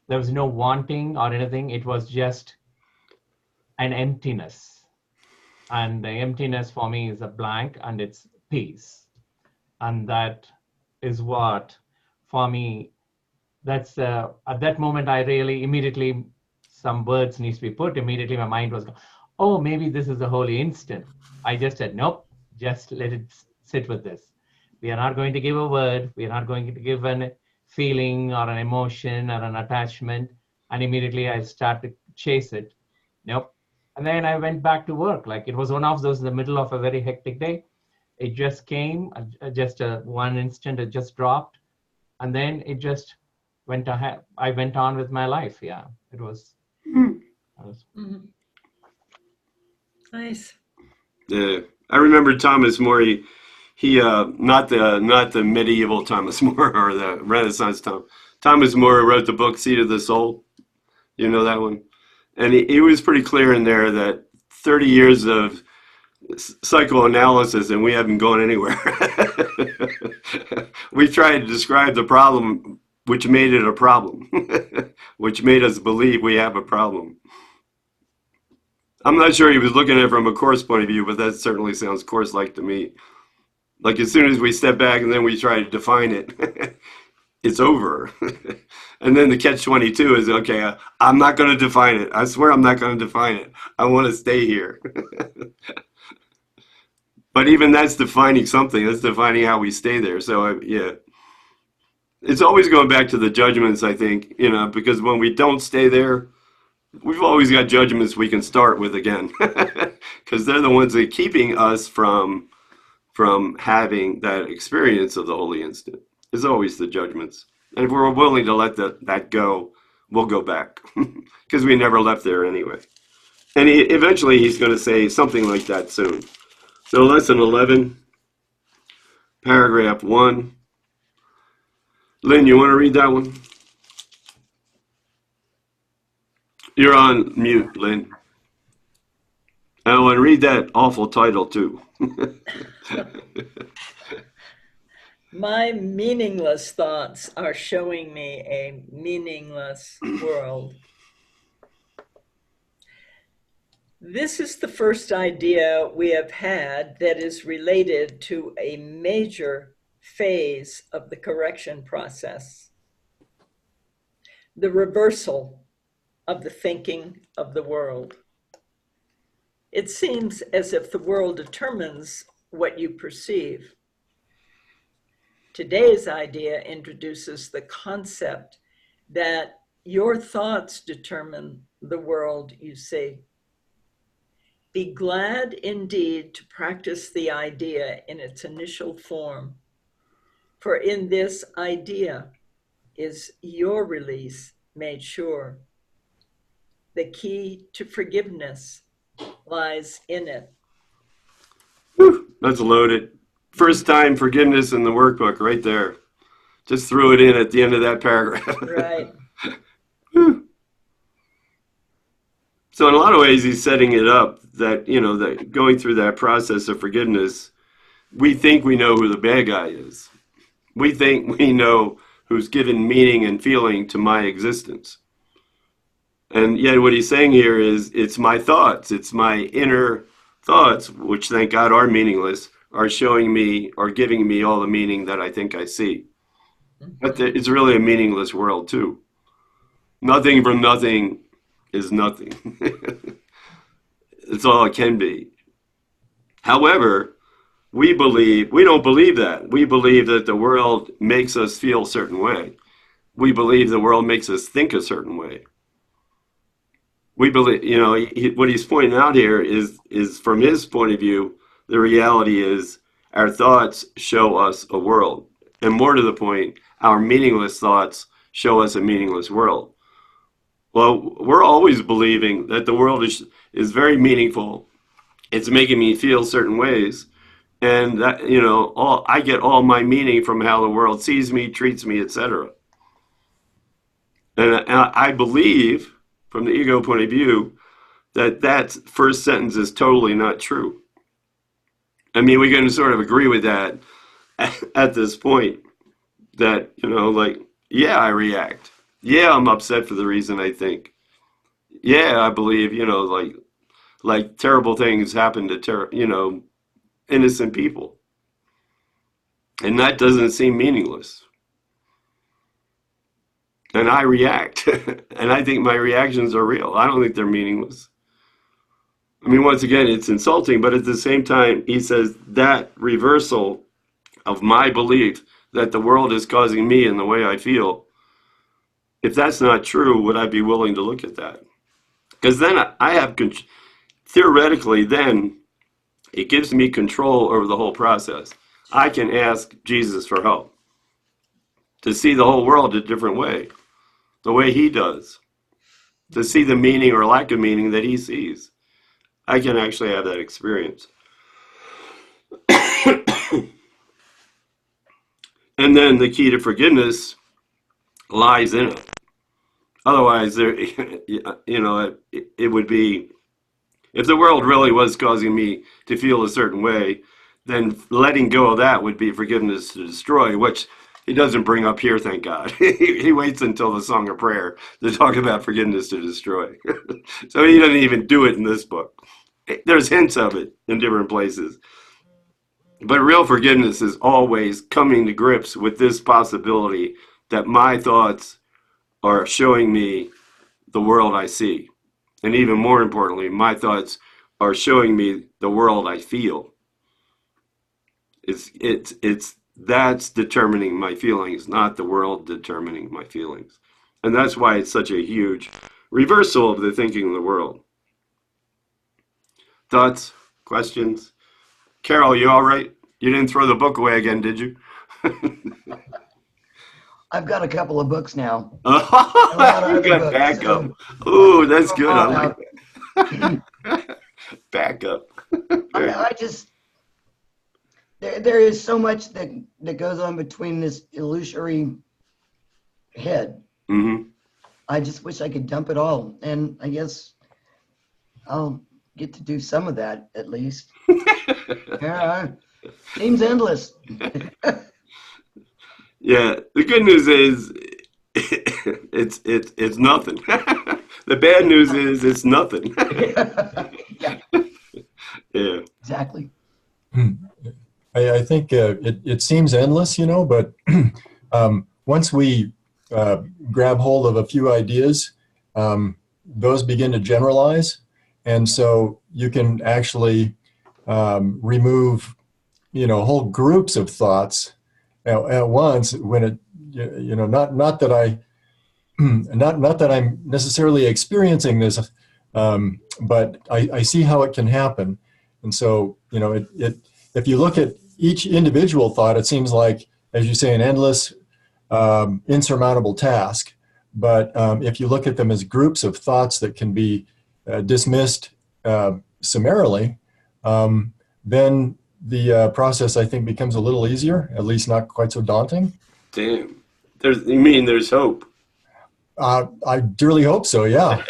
there was no wanting or anything. It was just an emptiness. And the emptiness for me is a blank and it's peace. And that is what, for me, that's at that moment, I really immediately, some words needs to be put. Immediately my mind was, oh, maybe this is the holy instant. I just said, nope, just let it sit with this. We are not going to give a word. We are not going to give a feeling or an emotion or an attachment. And immediately I start to chase it. Nope. And then I went back to work. Like it was one of those in the middle of a very hectic day. It just came, just one instant, it just dropped. And then it just went ahead. I went on with my life. Yeah, it was. Nice. Yeah. I remember Thomas More. He not the medieval Thomas More or the Renaissance Thomas More wrote the book Seat of the Soul. You know that one? And he was pretty clear in there that 30 years of psychoanalysis and we haven't gone anywhere. We tried to describe the problem, which made it a problem, which made us believe we have a problem. I'm not sure he was looking at it from a course point of view, but that certainly sounds course-like to me. Like as soon as we step back and then we try to define it, it's over. And then the catch-22 is, okay, I'm not going to define it. I swear I'm not going to define it. I want to stay here. But even that's defining something. That's defining how we stay there. So, yeah. It's always going back to the judgments, I think, because when we don't stay there, we've always got judgments we can start with again. Because they're the ones that are keeping us from having that experience of the holy instant. It's always the judgments. And if we're willing to let that go, we'll go back. Because we never left there anyway. And eventually he's going to say something like that soon. So lesson 11, paragraph 1. Lynn, you want to read that one? You're on mute, Lynn. Oh, and read that awful title too. My meaningless thoughts are showing me a meaningless world. This is the first idea we have had that is related to a major phase of the correction process, the reversal of the thinking of the world. It seems as if the world determines what you perceive. Today's idea introduces the concept that your thoughts determine the world you see. Be glad indeed to practice the idea in its initial form, for in this idea is your release made sure. The key to forgiveness lies in it. Whew, that's loaded. First time forgiveness in the workbook right there. Just threw it in at the end of that paragraph. Right. So in a lot of ways, he's setting it up that, that going through that process of forgiveness, we think we know who the bad guy is. We think we know who's given meaning and feeling to my existence. And yet what he's saying here is it's my thoughts. It's my inner thoughts, which thank God are meaningless, are showing me or giving me all the meaning that I think I see. But it's really a meaningless world too. Nothing from nothing is nothing. It's all it can be. However, we don't believe that. We believe that the world makes us feel a certain way. We believe the world makes us think a certain way. We believe, what he's pointing out here is from his point of view, the reality is our thoughts show us a world. And more to the point, our meaningless thoughts show us a meaningless world. Well, we're always believing that the world is very meaningful. It's making me feel certain ways. And that, I get all my meaning from how the world sees me, treats me, etc. And I believe, from the ego point of view, that first sentence is totally not true. I mean, we can sort of agree with that at this point. That, yeah, I react. Yeah, I'm upset for the reason I think. Yeah, I believe, like terrible things happen to, innocent people. And that doesn't seem meaningless. And I react. And I think my reactions are real. I don't think they're meaningless. I mean, once again, it's insulting, but at the same time, he says that reversal of my belief that the world is causing me in the way I feel, if that's not true, would I be willing to look at that? Because then I have, theoretically, then it gives me control over the whole process. I can ask Jesus for help to see the whole world a different way, the way he does, to see the meaning or lack of meaning that he sees. I can actually have that experience. And then the key to forgiveness lies in it. Otherwise, there, it would be, if the world really was causing me to feel a certain way, then letting go of that would be forgiveness to destroy, which he doesn't bring up here, thank God. He waits until the Song of Prayer to talk about forgiveness to destroy. So he doesn't even do it in this book. There's hints of it in different places. But real forgiveness is always coming to grips with this possibility that my thoughts are showing me the world I see. And even more importantly, my thoughts are showing me the world I feel. It's that's determining my feelings, not the world determining my feelings. And that's why it's such a huge reversal of the thinking of the world. Thoughts? Questions? Carol, you all right? You didn't throw the book away again, did you? I've got a couple of books now. You got backup. So Ooh, that's good. I all like out. that. Backup. I just there is so much that goes on between this illusory head. Mm-hmm. I just wish I could dump it all, and I guess I'll get to do some of that at least. Yeah, seems endless. Yeah, the good news is it's nothing. The bad news is it's nothing. Yeah, Yeah. exactly. I think it seems endless, but once we grab hold of a few ideas, those begin to generalize. And so you can actually remove, whole groups of thoughts at once when it, not that not that I'm necessarily experiencing this, but I see how it can happen. And so, if you look at each individual thought, it seems like, as you say, an endless, insurmountable task. But if you look at them as groups of thoughts that can be dismissed summarily, then the process, I think, becomes a little easier, at least not quite so daunting. Damn. You mean there's hope? I dearly hope so, yeah.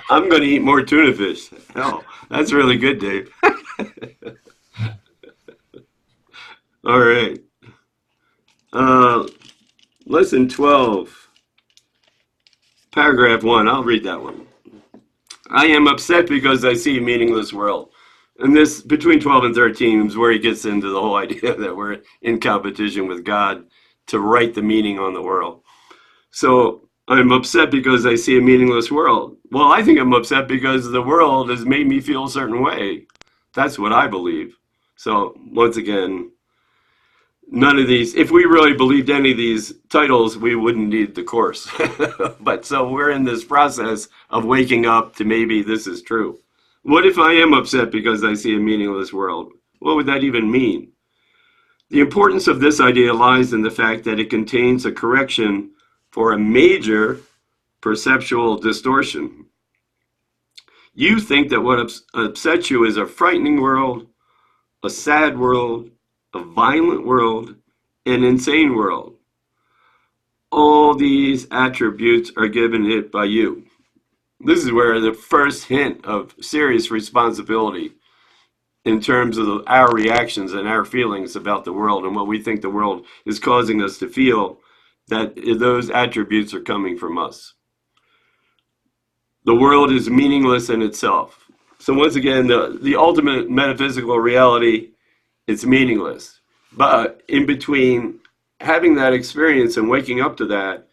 I'm going to eat more tuna fish. Hell, that's really good, Dave. All right. Uh, Lesson 12, paragraph 1. I'll read that one. I am upset because I see a meaningless world. And this, between 12 and 13, is where he gets into the whole idea that we're in competition with God to write the meaning on the world. So I'm upset because I see a meaningless world. Well, I think I'm upset because the world has made me feel a certain way. That's what I believe. So once again, none of these, if we really believed any of these titles, we wouldn't need the course. But so we're in this process of waking up to maybe this is true. What if I am upset because I see a meaningless world? What would that even mean? The importance of this idea lies in the fact that it contains a correction for a major perceptual distortion. You think that what upsets you is a frightening world, a sad world, a violent world, an insane world. All these attributes are given it by you. This is where the first hint of serious responsibility in terms of our reactions and our feelings about the world and what we think the world is causing us to feel, that those attributes are coming from us. The world is meaningless in itself. So once again, the ultimate metaphysical reality, it's meaningless. But in between having that experience and waking up to that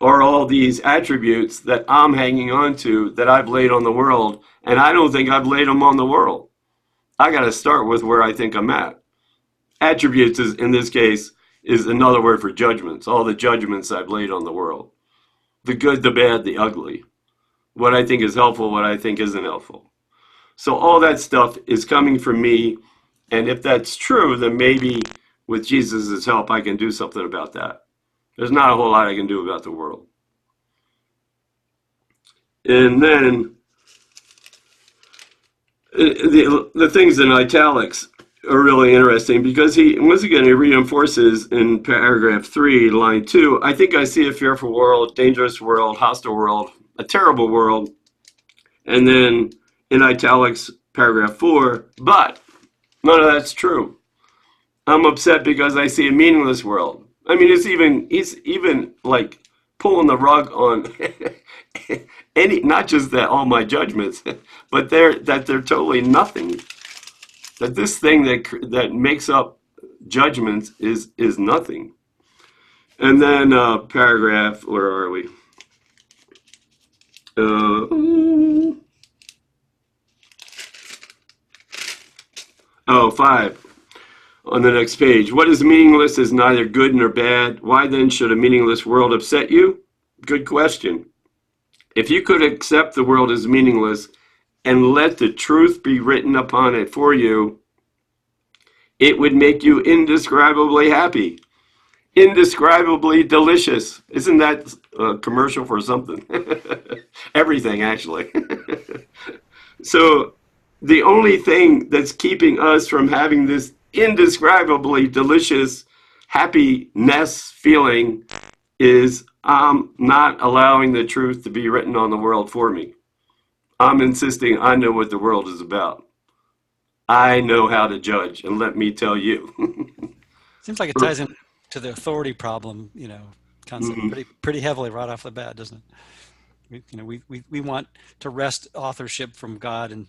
are all these attributes that I'm hanging on to that I've laid on the world, and I don't think I've laid them on the world. I got to start with where I think I'm at. Attributes is, in this case, is another word for judgments, all the judgments I've laid on the world. The good, the bad, the ugly. What I think is helpful, what I think isn't helpful. So all that stuff is coming from me, and if that's true, then maybe with Jesus' help I can do something about that. There's not a whole lot I can do about the world. And then the things in italics, are really interesting because he, once again, he reinforces in paragraph 3, line 2, I think I see a fearful world, dangerous world, hostile world, a terrible world. And then in italics, paragraph 4, but none of that's true. I'm upset because I see a meaningless world. I mean, he's even like pulling the rug on any, not just that all my judgments, but they're totally nothing. That this thing that makes up judgments is nothing. And then paragraph, where are we? Oh, 5 on the next page. What is meaningless is neither good nor bad. Why then should a meaningless world upset you? Good question. If you could accept the world as meaningless and let the truth be written upon it for you, it would make you indescribably happy, indescribably delicious. Isn't that a commercial for something? Everything, actually. So the only thing that's keeping us from having this indescribably delicious happiness feeling is I'm not allowing the truth to be written on the world for me. I'm insisting I know what the world is about. I know how to judge, and let me tell you. Seems like it ties in to the authority problem, concept Mhm. pretty heavily right off the bat, doesn't it? We want to wrest authorship from God and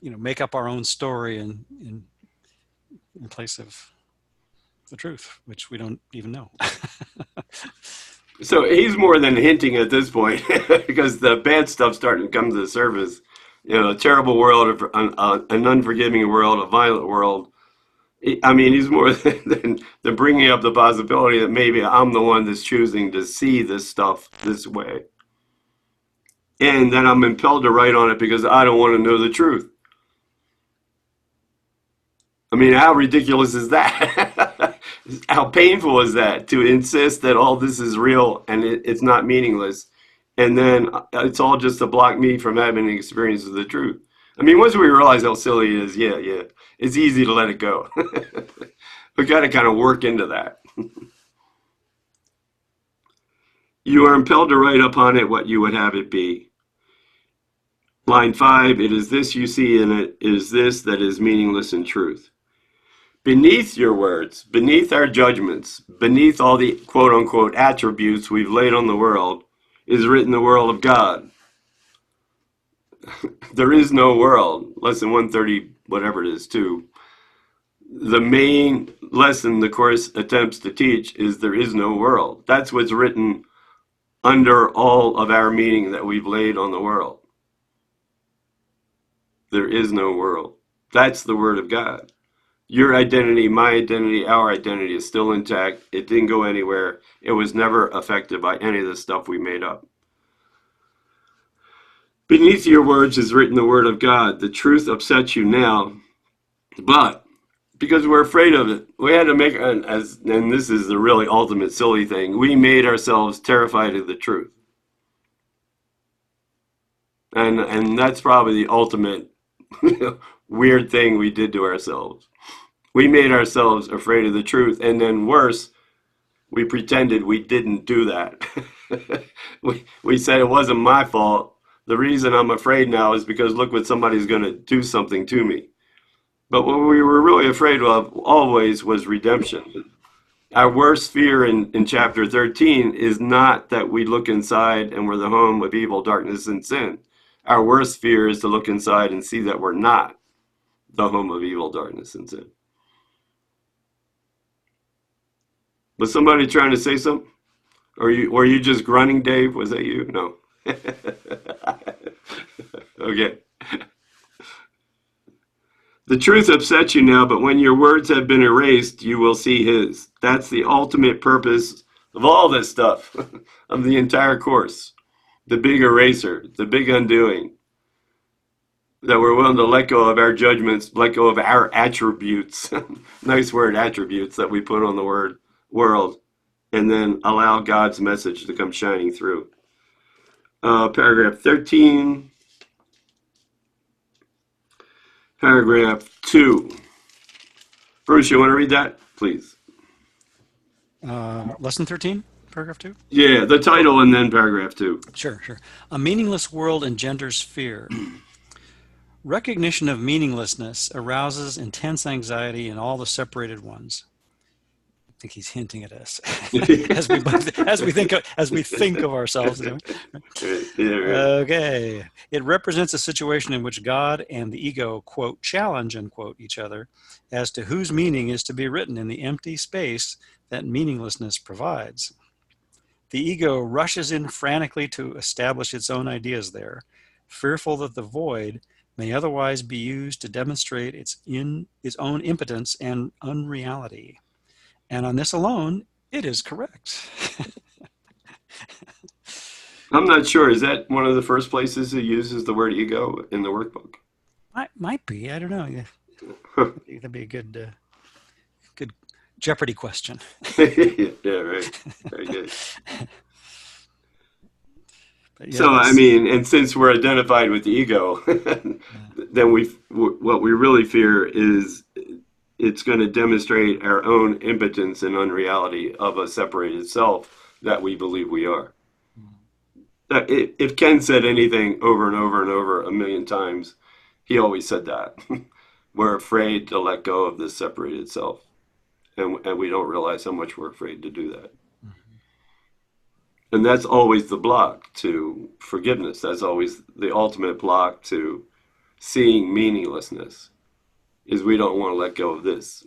make up our own story in place of the truth, which we don't even know. So he's more than hinting at this point because the bad stuff's starting to come to the surface. A terrible world, an unforgiving world, a violent world. I mean, he's more than bringing up the possibility that maybe I'm the one that's choosing to see this stuff this way. And then I'm impelled to write on it because I don't want to know the truth. I mean, how ridiculous is that? How painful is that to insist that all this is real and it's not meaningless? And then it's all just to block me from having an experience of the truth. I mean, once we realize how silly it is, yeah, it's easy to let it go. We got to kind of work into that. You are impelled to write upon it what you would have it be. Line 5, it is this you see in it, is this that is meaningless in truth. Beneath your words, beneath our judgments, beneath all the quote unquote attributes we've laid on the world, is written the world of God. There is no world. Lesson 130, whatever it is, 2. The main lesson the Course attempts to teach is there is no world. That's what's written under all of our meaning that we've laid on the world. There is no world. That's the Word of God. Your identity, my identity, our identity is still intact. It didn't go anywhere. It was never affected by any of the stuff we made up. Beneath your words is written the Word of God. The truth upsets you now, but because we're afraid of it, we had to make, and this is the really ultimate silly thing, we made ourselves terrified of the truth. And that's probably the ultimate weird thing we did to ourselves. We made ourselves afraid of the truth, and then worse, we pretended we didn't do that. we said it wasn't my fault. The reason I'm afraid now is because look what somebody's going to do something to me. But what we were really afraid of always was redemption. Our worst fear in chapter 13 is not that we look inside and we're the home of evil, darkness, and sin. Our worst fear is to look inside and see that we're not the home of evil, darkness, and sin. Was somebody trying to say something? Or were you just grunting, Dave? Was that you? No. Okay. The truth upsets you now, but when your words have been erased, you will see his. That's the ultimate purpose of all this stuff, of the entire course. The big eraser, the big undoing. That we're willing to let go of our judgments, let go of our attributes. Nice word, attributes, that we put on the word world, and then allow God's message to come shining through. Paragraph 13, paragraph 2. Bruce, you want to read that, please? Lesson 13, paragraph 2? Yeah, the title and then paragraph 2. Sure, sure. A meaningless world engenders fear. Recognition of meaninglessness arouses intense anxiety in all the separated ones. I think he's hinting at us as we think of ourselves. Yeah, right. Okay. It represents a situation in which God and the ego, quote, challenge, unquote, each other as to whose meaning is to be written in the empty space that meaninglessness provides. The ego rushes in frantically to establish its own ideas there, fearful that the void may otherwise be used to demonstrate its own impotence and unreality. And on this alone, it is correct. I'm not sure. Is that one of the first places it uses the word ego in the workbook? Might be. I don't know. Yeah. That'd be a good Jeopardy question. Yeah, right. Very good. But yeah, So, I mean, and since we're identified with the ego, then what we really fear is it's going to demonstrate our own impotence and unreality of a separated self that we believe we are. If Ken said anything over and over and over a million times, he always said that. We're afraid to let go of this separated self. And we don't realize how much we're afraid to do that. And that's always the block to forgiveness. That's always the ultimate block to seeing meaninglessness, is we don't want to let go of this.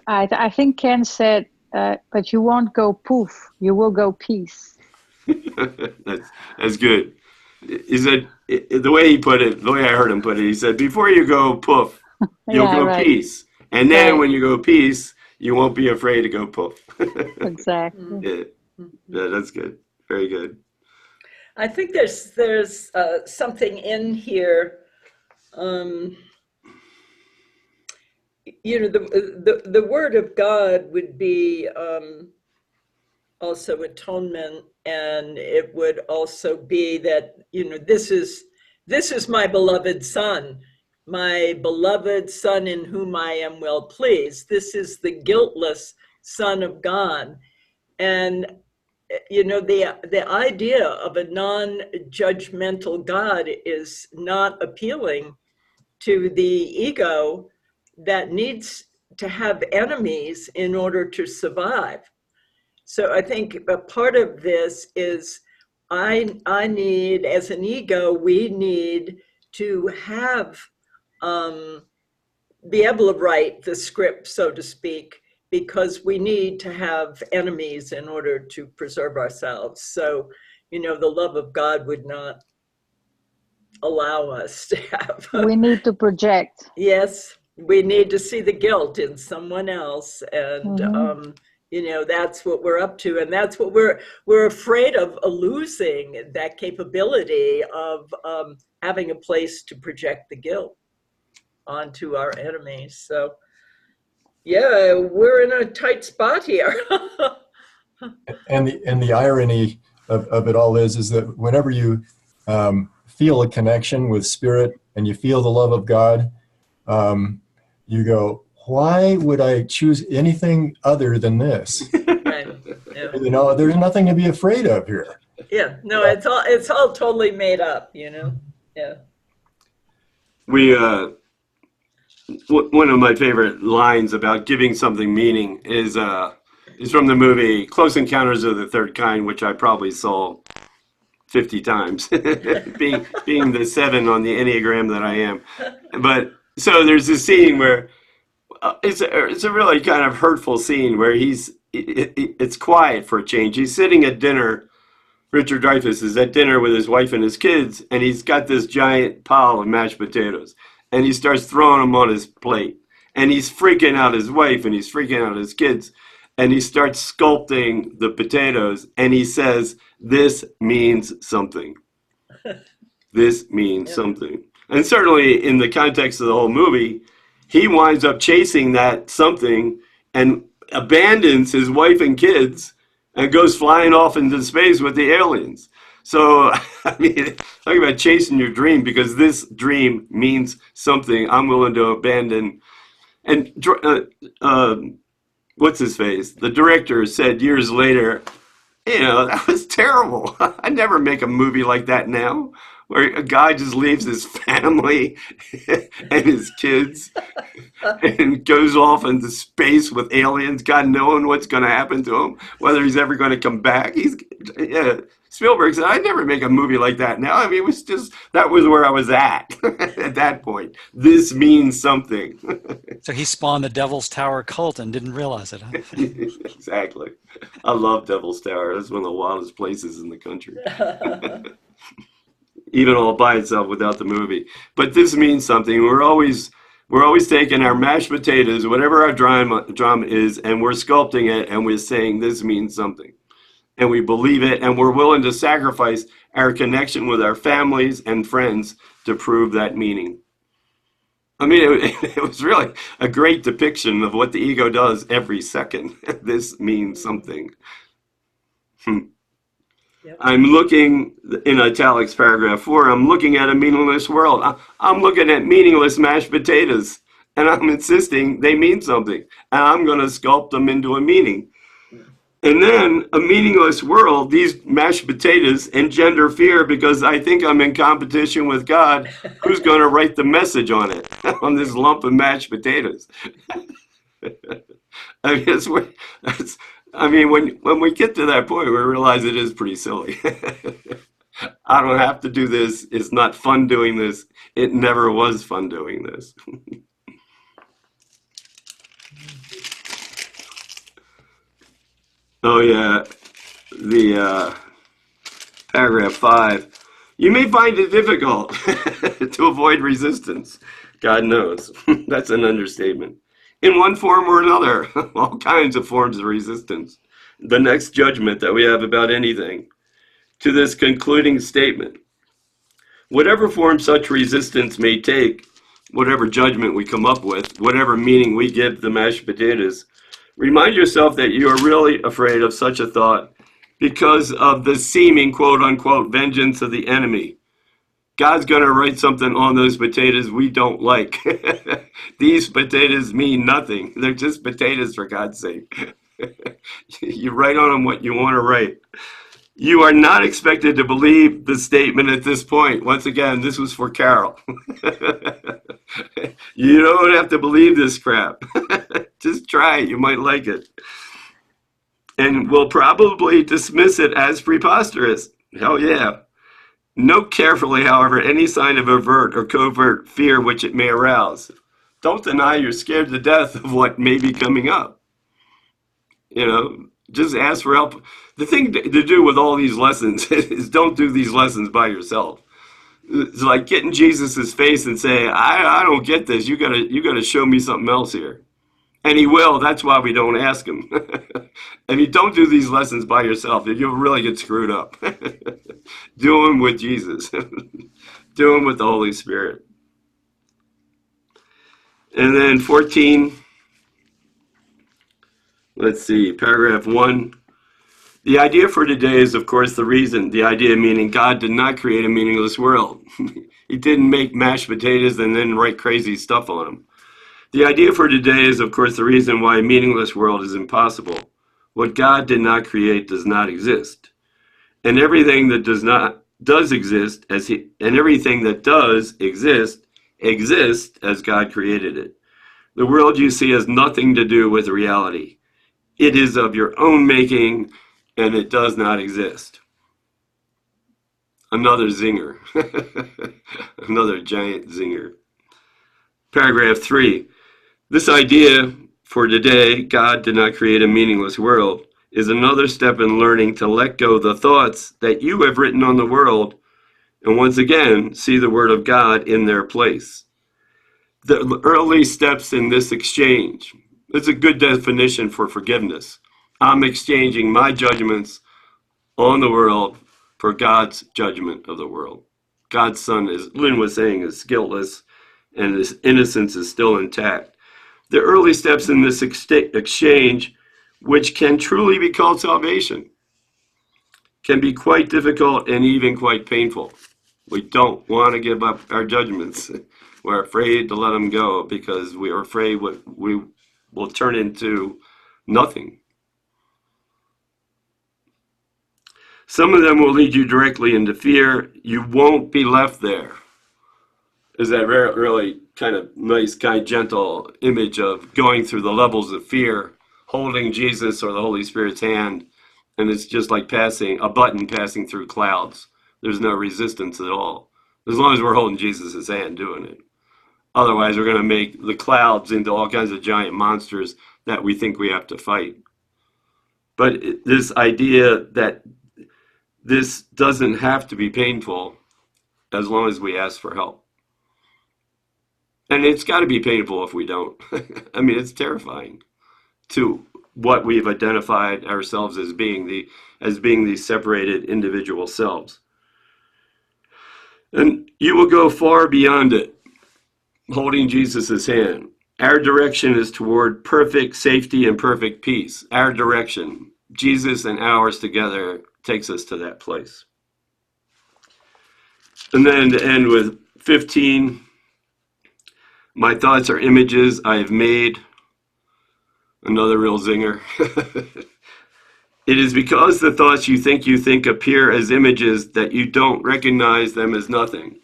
I think Ken said, but you won't go poof, you will go peace. That's good. He said, the way he put it, the way I heard him put it, he said, before you go poof, you'll Yeah, go right. peace. And then Right. when you go peace, you won't be afraid to go poof. Exactly. Yeah, that's good. Very good. I think there's something in here. The word of God would be also atonement, and it would also be that this is my beloved son in whom I am well pleased. This is the guiltless Son of God. And the idea of a non-judgmental God is not appealing to the ego that needs to have enemies in order to survive. So I think a part of this is I need, as an ego, we need to have be able to write the script, so to speak, because we need to have enemies in order to preserve ourselves. So, the love of God would not allow us to have. We need to project. Yes, we need to see the guilt in someone else, and that's what we're up to, and that's what we're afraid of losing, that capability of having a place to project the guilt onto our enemies. So yeah, we're in a tight spot here. And the irony of it all is that whenever you feel a connection with spirit and you feel the love of God, you go, why would I choose anything other than this? Right. Yeah. There's nothing to be afraid of here. Yeah. No, it's all totally made up, Yeah. We one of my favorite lines about giving something meaning is from the movie Close Encounters of the Third Kind, which I probably saw 50 times, being the 7 on the Enneagram that I am. But so there's this scene where it's a really kind of hurtful scene where it's quiet for a change. He's sitting at dinner. Richard Dreyfuss is at dinner with his wife and his kids, and he's got this giant pile of mashed potatoes, and he starts throwing them on his plate, and he's freaking out his wife, and he's freaking out his kids, and he starts sculpting the potatoes, and he says, "This means something. This means something." And certainly in the context of the whole movie, he winds up chasing that something and abandons his wife and kids and goes flying off into space with the aliens. So, I mean, talk about chasing your dream, because this dream means something. I'm willing to abandon And what's his face? The director said years later, that was terrible. I'd never make a movie like that now, where a guy just leaves his family and his kids and goes off into space with aliens, God knowing what's going to happen to him, whether he's ever going to come back. Yeah. Spielberg said, I'd never make a movie like that now. I mean, it was just, that was where I was at at that point. This means something. So he spawned the Devil's Tower cult and didn't realize it, huh? Exactly. I love Devil's Tower. That's one of the wildest places in the country. Even all by itself without the movie. But this means something. We're always taking our mashed potatoes, whatever our drama is, and we're sculpting it, and we're saying this means something. And we believe it, and we're willing to sacrifice our connection with our families and friends to prove that meaning. I mean, it was really a great depiction of what the ego does every second. This means something. Yep. I'm looking, in italics paragraph 4, I'm looking at a meaningless world. I'm looking at meaningless mashed potatoes, and I'm insisting they mean something, and I'm going to sculpt them into a meaning. And then a meaningless world, these mashed potatoes engender fear because I think I'm in competition with God. Who's going to write the message on it, on this lump of mashed potatoes? I mean, when we get to that point, we realize it is pretty silly. I don't have to do this. It's not fun doing this. It never was fun doing this. Oh, yeah. The paragraph 5. You may find it difficult to avoid resistance. God knows. That's an understatement. In one form or another, all kinds of forms of resistance. The next judgment that we have about anything. To this concluding statement. Whatever form such resistance may take, whatever judgment we come up with, whatever meaning we give the mashed potatoes, remind yourself that you are really afraid of such a thought because of the seeming quote-unquote vengeance of the enemy. God's going to write something on those potatoes we don't like. These potatoes mean nothing. They're just potatoes, for God's sake. You write on them what you want to write. You are not expected to believe the statement at this point. Once again, this was for Carol. You don't have to believe this crap. Just try it. You might like it. And we'll probably dismiss it as preposterous. Hell yeah. Note carefully, however, any sign of overt or covert fear which it may arouse. Don't deny you're scared to death of what may be coming up. Just ask for help. The thing to do with all these lessons is don't do these lessons by yourself. It's like getting Jesus's face and say, I don't get this. You gotta show me something else here. And he will. That's why we don't ask him. If you don't do these lessons by yourself, you'll really get screwed up. Do them with Jesus. Do them with the Holy Spirit. And then 14, let's see, paragraph 1. The idea for today is, of course, the reason. The idea meaning God did not create a meaningless world. He didn't make mashed potatoes and then write crazy stuff on them. The idea for today is, of course, the reason why a meaningless world is impossible. What God did not create does not exist. And everything that does exist exists as God created it. The world you see has nothing to do with reality. It is of your own making, and it does not exist. Another zinger. Another giant zinger. Paragraph 3. This idea for today, God did not create a meaningless world, is another step in learning to let go the thoughts that you have written on the world and once again see the Word of God in their place. The early steps in this exchange. It's a good definition for forgiveness. I'm exchanging my judgments on the world for God's judgment of the world. God's Son, as Lynn was saying, is guiltless and his innocence is still intact. The early steps in this exchange, which can truly be called salvation, can be quite difficult and even quite painful. We don't want to give up our judgments. We're afraid to let them go because we are afraid what we will turn into nothing. Some of them will lead you directly into fear. You won't be left there. Is that really kind of nice, kind, gentle image of going through the levels of fear, holding Jesus or the Holy Spirit's hand, and it's just like passing a button passing through clouds. There's no resistance at all, as long as we're holding Jesus' hand doing it. Otherwise, we're going to make the clouds into all kinds of giant monsters that we think we have to fight. But this idea that this doesn't have to be painful as long as we ask for help. And it's got to be painful if we don't. I mean, it's terrifying to what we've identified ourselves as being these separated individual selves. And you will go far beyond it, holding Jesus' hand. Our direction is toward perfect safety and perfect peace. Our direction, Jesus and ours together, takes us to that place. And then to end with 15, my thoughts are images I have made. Another real zinger. It is because the thoughts you think appear as images that you don't recognize them as nothing.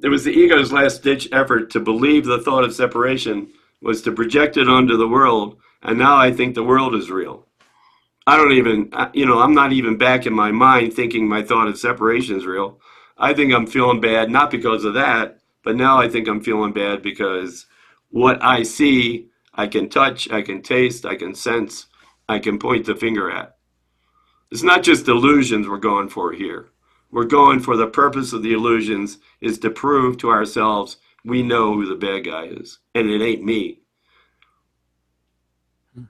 It was the ego's last-ditch effort to believe the thought of separation was to project it onto the world, and now I think the world is real. I'm not even back in my mind thinking my thought of separation is real. I think I'm feeling bad, not because of that, but now I think I'm feeling bad because what I see, I can touch, I can taste, I can sense, I can point the finger at. It's not just illusions we're going for here. We're going for the purpose of the illusions is to prove to ourselves we know who the bad guy is, and it ain't me.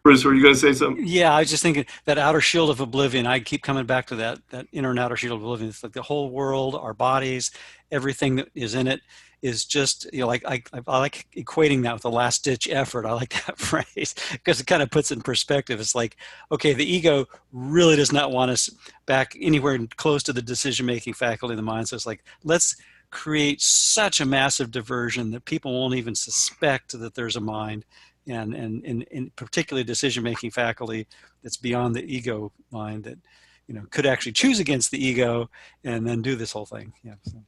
Bruce, were you going to say something? Yeah, I was just thinking that outer shield of oblivion. I keep coming back to that inner and outer shield of oblivion. It's like the whole world, our bodies, everything that is in it is just, like I like equating that with the last ditch effort. I like that phrase because it kind of puts it in perspective. It's like, okay, the ego really does not want us back anywhere close to the decision-making faculty of the mind. So it's like, let's create such a massive diversion that people won't even suspect that there's a mind. And particularly decision-making faculty that's beyond the ego mind that, could actually choose against the ego and then do this whole thing. Yeah. So,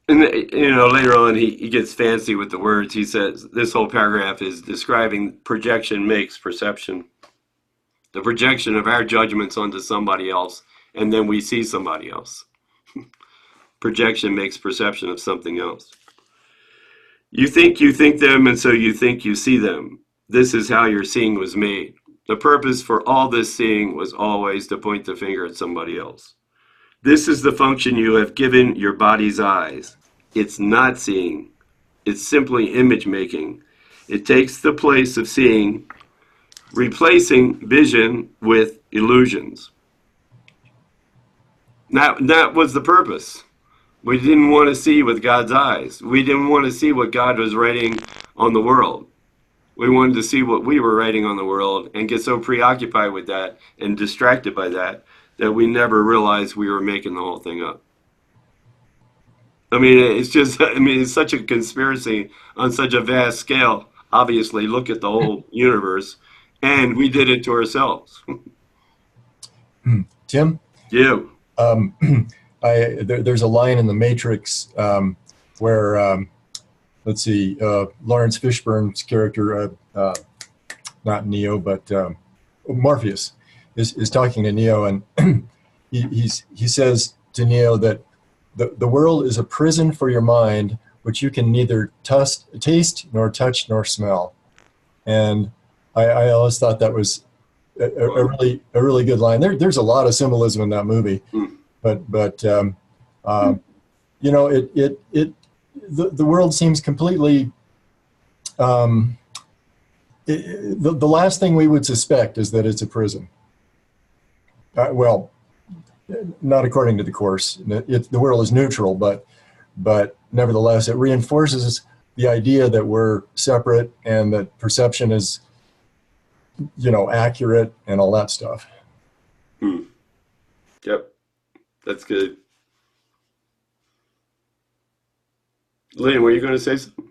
And later on, he gets fancy with the words. He says this whole paragraph is describing projection makes perception. The projection of our judgments onto somebody else, and then we see somebody else. Projection makes perception of something else. You think them, and so you think you see them. This is how your seeing was made. The purpose for all this seeing was always to point the finger at somebody else. This is the function you have given your body's eyes. It's not seeing. It's simply image making. It takes the place of seeing, replacing vision with illusions. That was the purpose. We didn't want to see with God's eyes. We didn't want to see what God was writing on the world. We wanted to see what we were writing on the world and get so preoccupied with that and distracted by that we never realized we were making the whole thing up. I mean, it's such a conspiracy on such a vast scale. Obviously, look at the whole universe, and we did it to ourselves. Tim? Yeah. There's a line in The Matrix where, let's see, Lawrence Fishburne's character, not Neo, but Morpheus, is talking to Neo, and he says to Neo that the world is a prison for your mind, which you can neither taste, nor touch, nor smell. And I always thought that was a really good line. There's a lot of symbolism in that movie, but the world seems completely. The last thing we would suspect is that it's a prison. Well, not according to the Course. The world is neutral, but nevertheless, it reinforces the idea that we're separate and that perception is, accurate and all that stuff. Yep, that's good. Lynn, were you going to say something?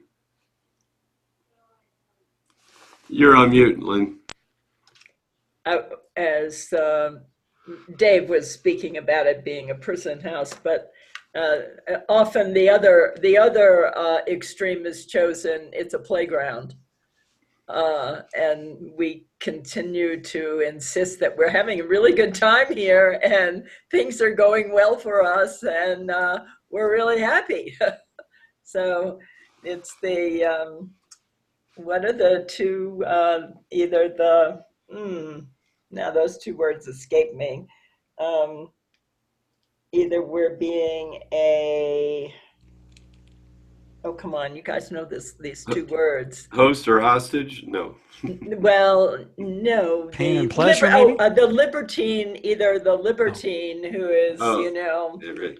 You're on mute, Lynn. As Dave was speaking about it being a prison house, but often the other extreme is chosen. It's a playground, and we continue to insist that we're having a really good time here, and things are going well for us, and we're really happy. So it's the what are the two? Either the now those two words escape me. Um, Either we're being a, oh come on, you guys know these two words. Host or hostage? No. Well, no, Pain and pleasure, maybe? the libertine, either the libertine who is, Oh, you know, yeah, right.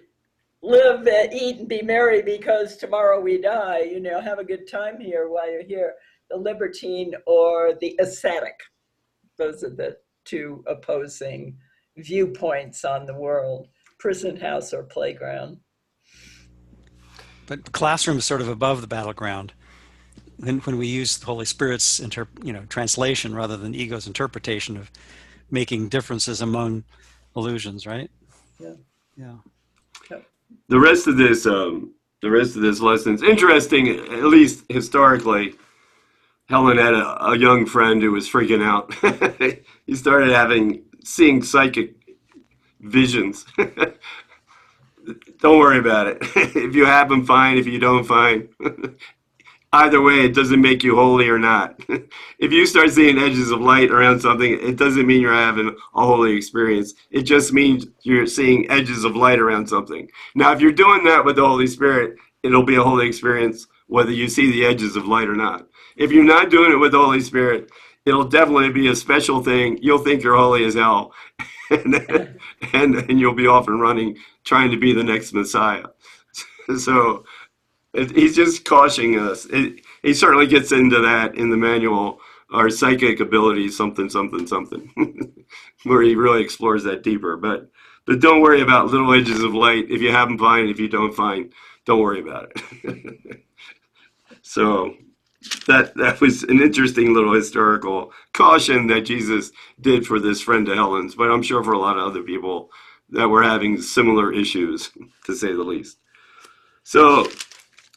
live, eat, and be merry because tomorrow we die, you know, have a good time here while you're here. The libertine or the ascetic. Those are the two opposing viewpoints on the world, prison house or playground. But classroom is sort of above the battleground. When we use the Holy Spirit's translation rather than ego's interpretation of making differences among illusions, right? Yeah. Yeah. The rest of this lesson is interesting, at least historically. Helen had a young friend who was freaking out. He started seeing psychic visions. Don't worry about it. If you have them, fine. If you don't, fine. Either way, it doesn't make you holy or not. If you start seeing edges of light around something, it doesn't mean you're having a holy experience. It just means you're seeing edges of light around something. Now, if you're doing that with the Holy Spirit, it'll be a holy experience whether you see the edges of light or not. If you're not doing it with the Holy Spirit, it'll definitely be a special thing. You'll think you're holy as hell. and you'll be off and running trying to be the next Messiah. So he's just cautioning us. He certainly gets into that in the manual, our psychic abilities, something, something, something, where he really explores that deeper. But don't worry about little edges of light. If you have them, fine. If you don't, fine. Don't worry about it. So that was an interesting little historical caution that Jesus did for this friend of Helen's, but I'm sure for a lot of other people that were having similar issues, to say the least. So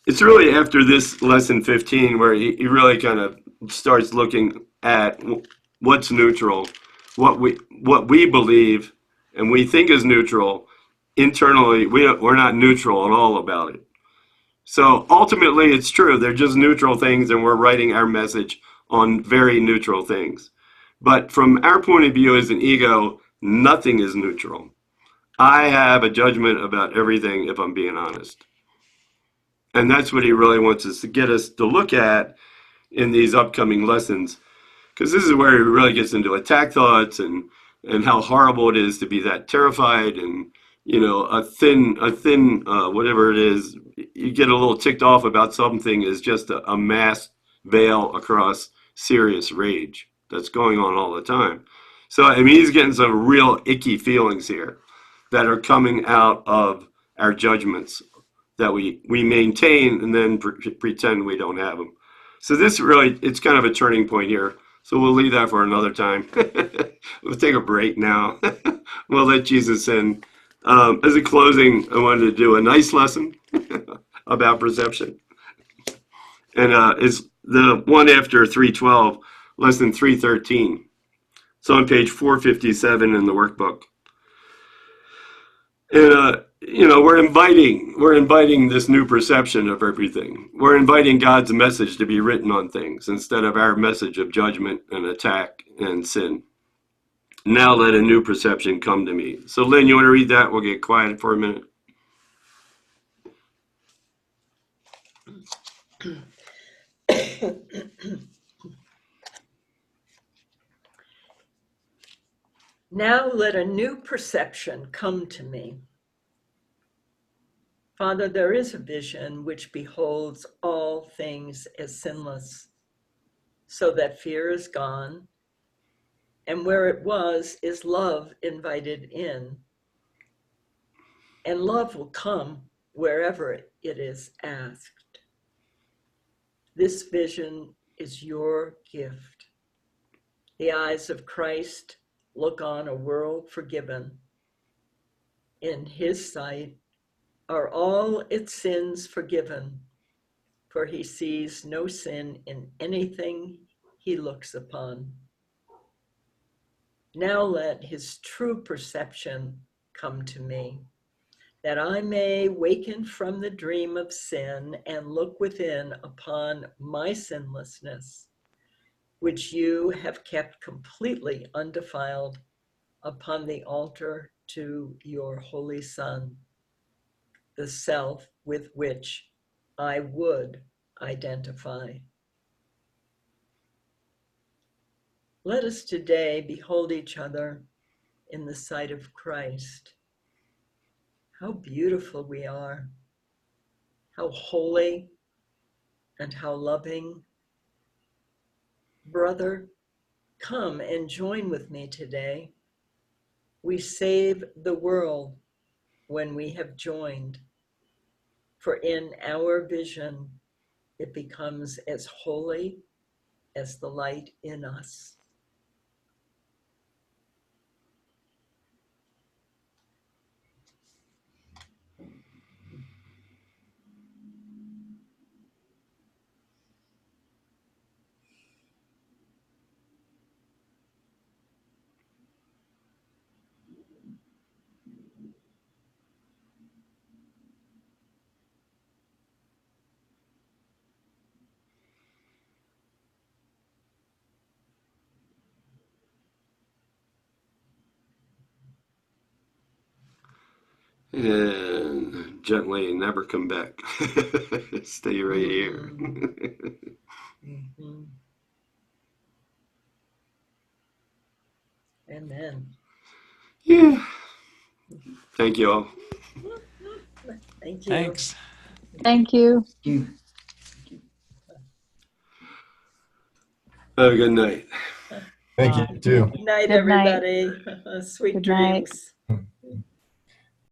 it's really after this lesson 15 where he really kind of starts looking at what's neutral, what we believe and we think is neutral. Internally, we're not neutral at all about it. So ultimately, it's true. They're just neutral things, and we're writing our message on very neutral things. But from our point of view as an ego, nothing is neutral. I have a judgment about everything, if I'm being honest. And that's what he really wants us to get us to look at in these upcoming lessons, because this is where he really gets into attack thoughts and how horrible it is to be that terrified, and a thin whatever it is, you get a little ticked off about something is just a mass veil across serious rage that's going on all the time. So I mean, he's getting some real icky feelings here that are coming out of our judgments that we maintain and then pretend we don't have them. So this really, it's kind of a turning point here. So we'll leave that for another time. We'll take a break now. We'll let Jesus in. As a closing, I wanted to do a nice lesson about perception. And it's the one after 312, lesson 313. It's on page 457 in the workbook. And we're inviting this new perception of everything. We're inviting God's message to be written on things instead of our message of judgment and attack and sin. Now let a new perception come to me. So Lynn, you want to read that? We'll get quiet for a minute. Now let a new perception come to me. Father, there is a vision which beholds all things as sinless, so that fear is gone, and where it was is love invited in. And love will come wherever it is asked. This vision is your gift. The eyes of Christ look on a world forgiven. In his sight are all its sins forgiven, for he sees no sin in anything he looks upon. Now let his true perception come to me, that I may waken from the dream of sin and look within upon my sinlessness, which you have kept completely undefiled upon the altar to your Holy Son, the self with which I would identify. Let us today behold each other in the sight of Christ. How beautiful we are, how holy and how loving. Brother, come and join with me today. We save the world when we have joined, for in our vision it becomes as holy as the light in us. And gently never come back. Stay right here. Mhm. Amen. Yeah. Thank you all. Thank you. Thanks. Thank you. You. Have a good night. Thank you too. Good night, Good night. everybody. Sweet Good night. dreams.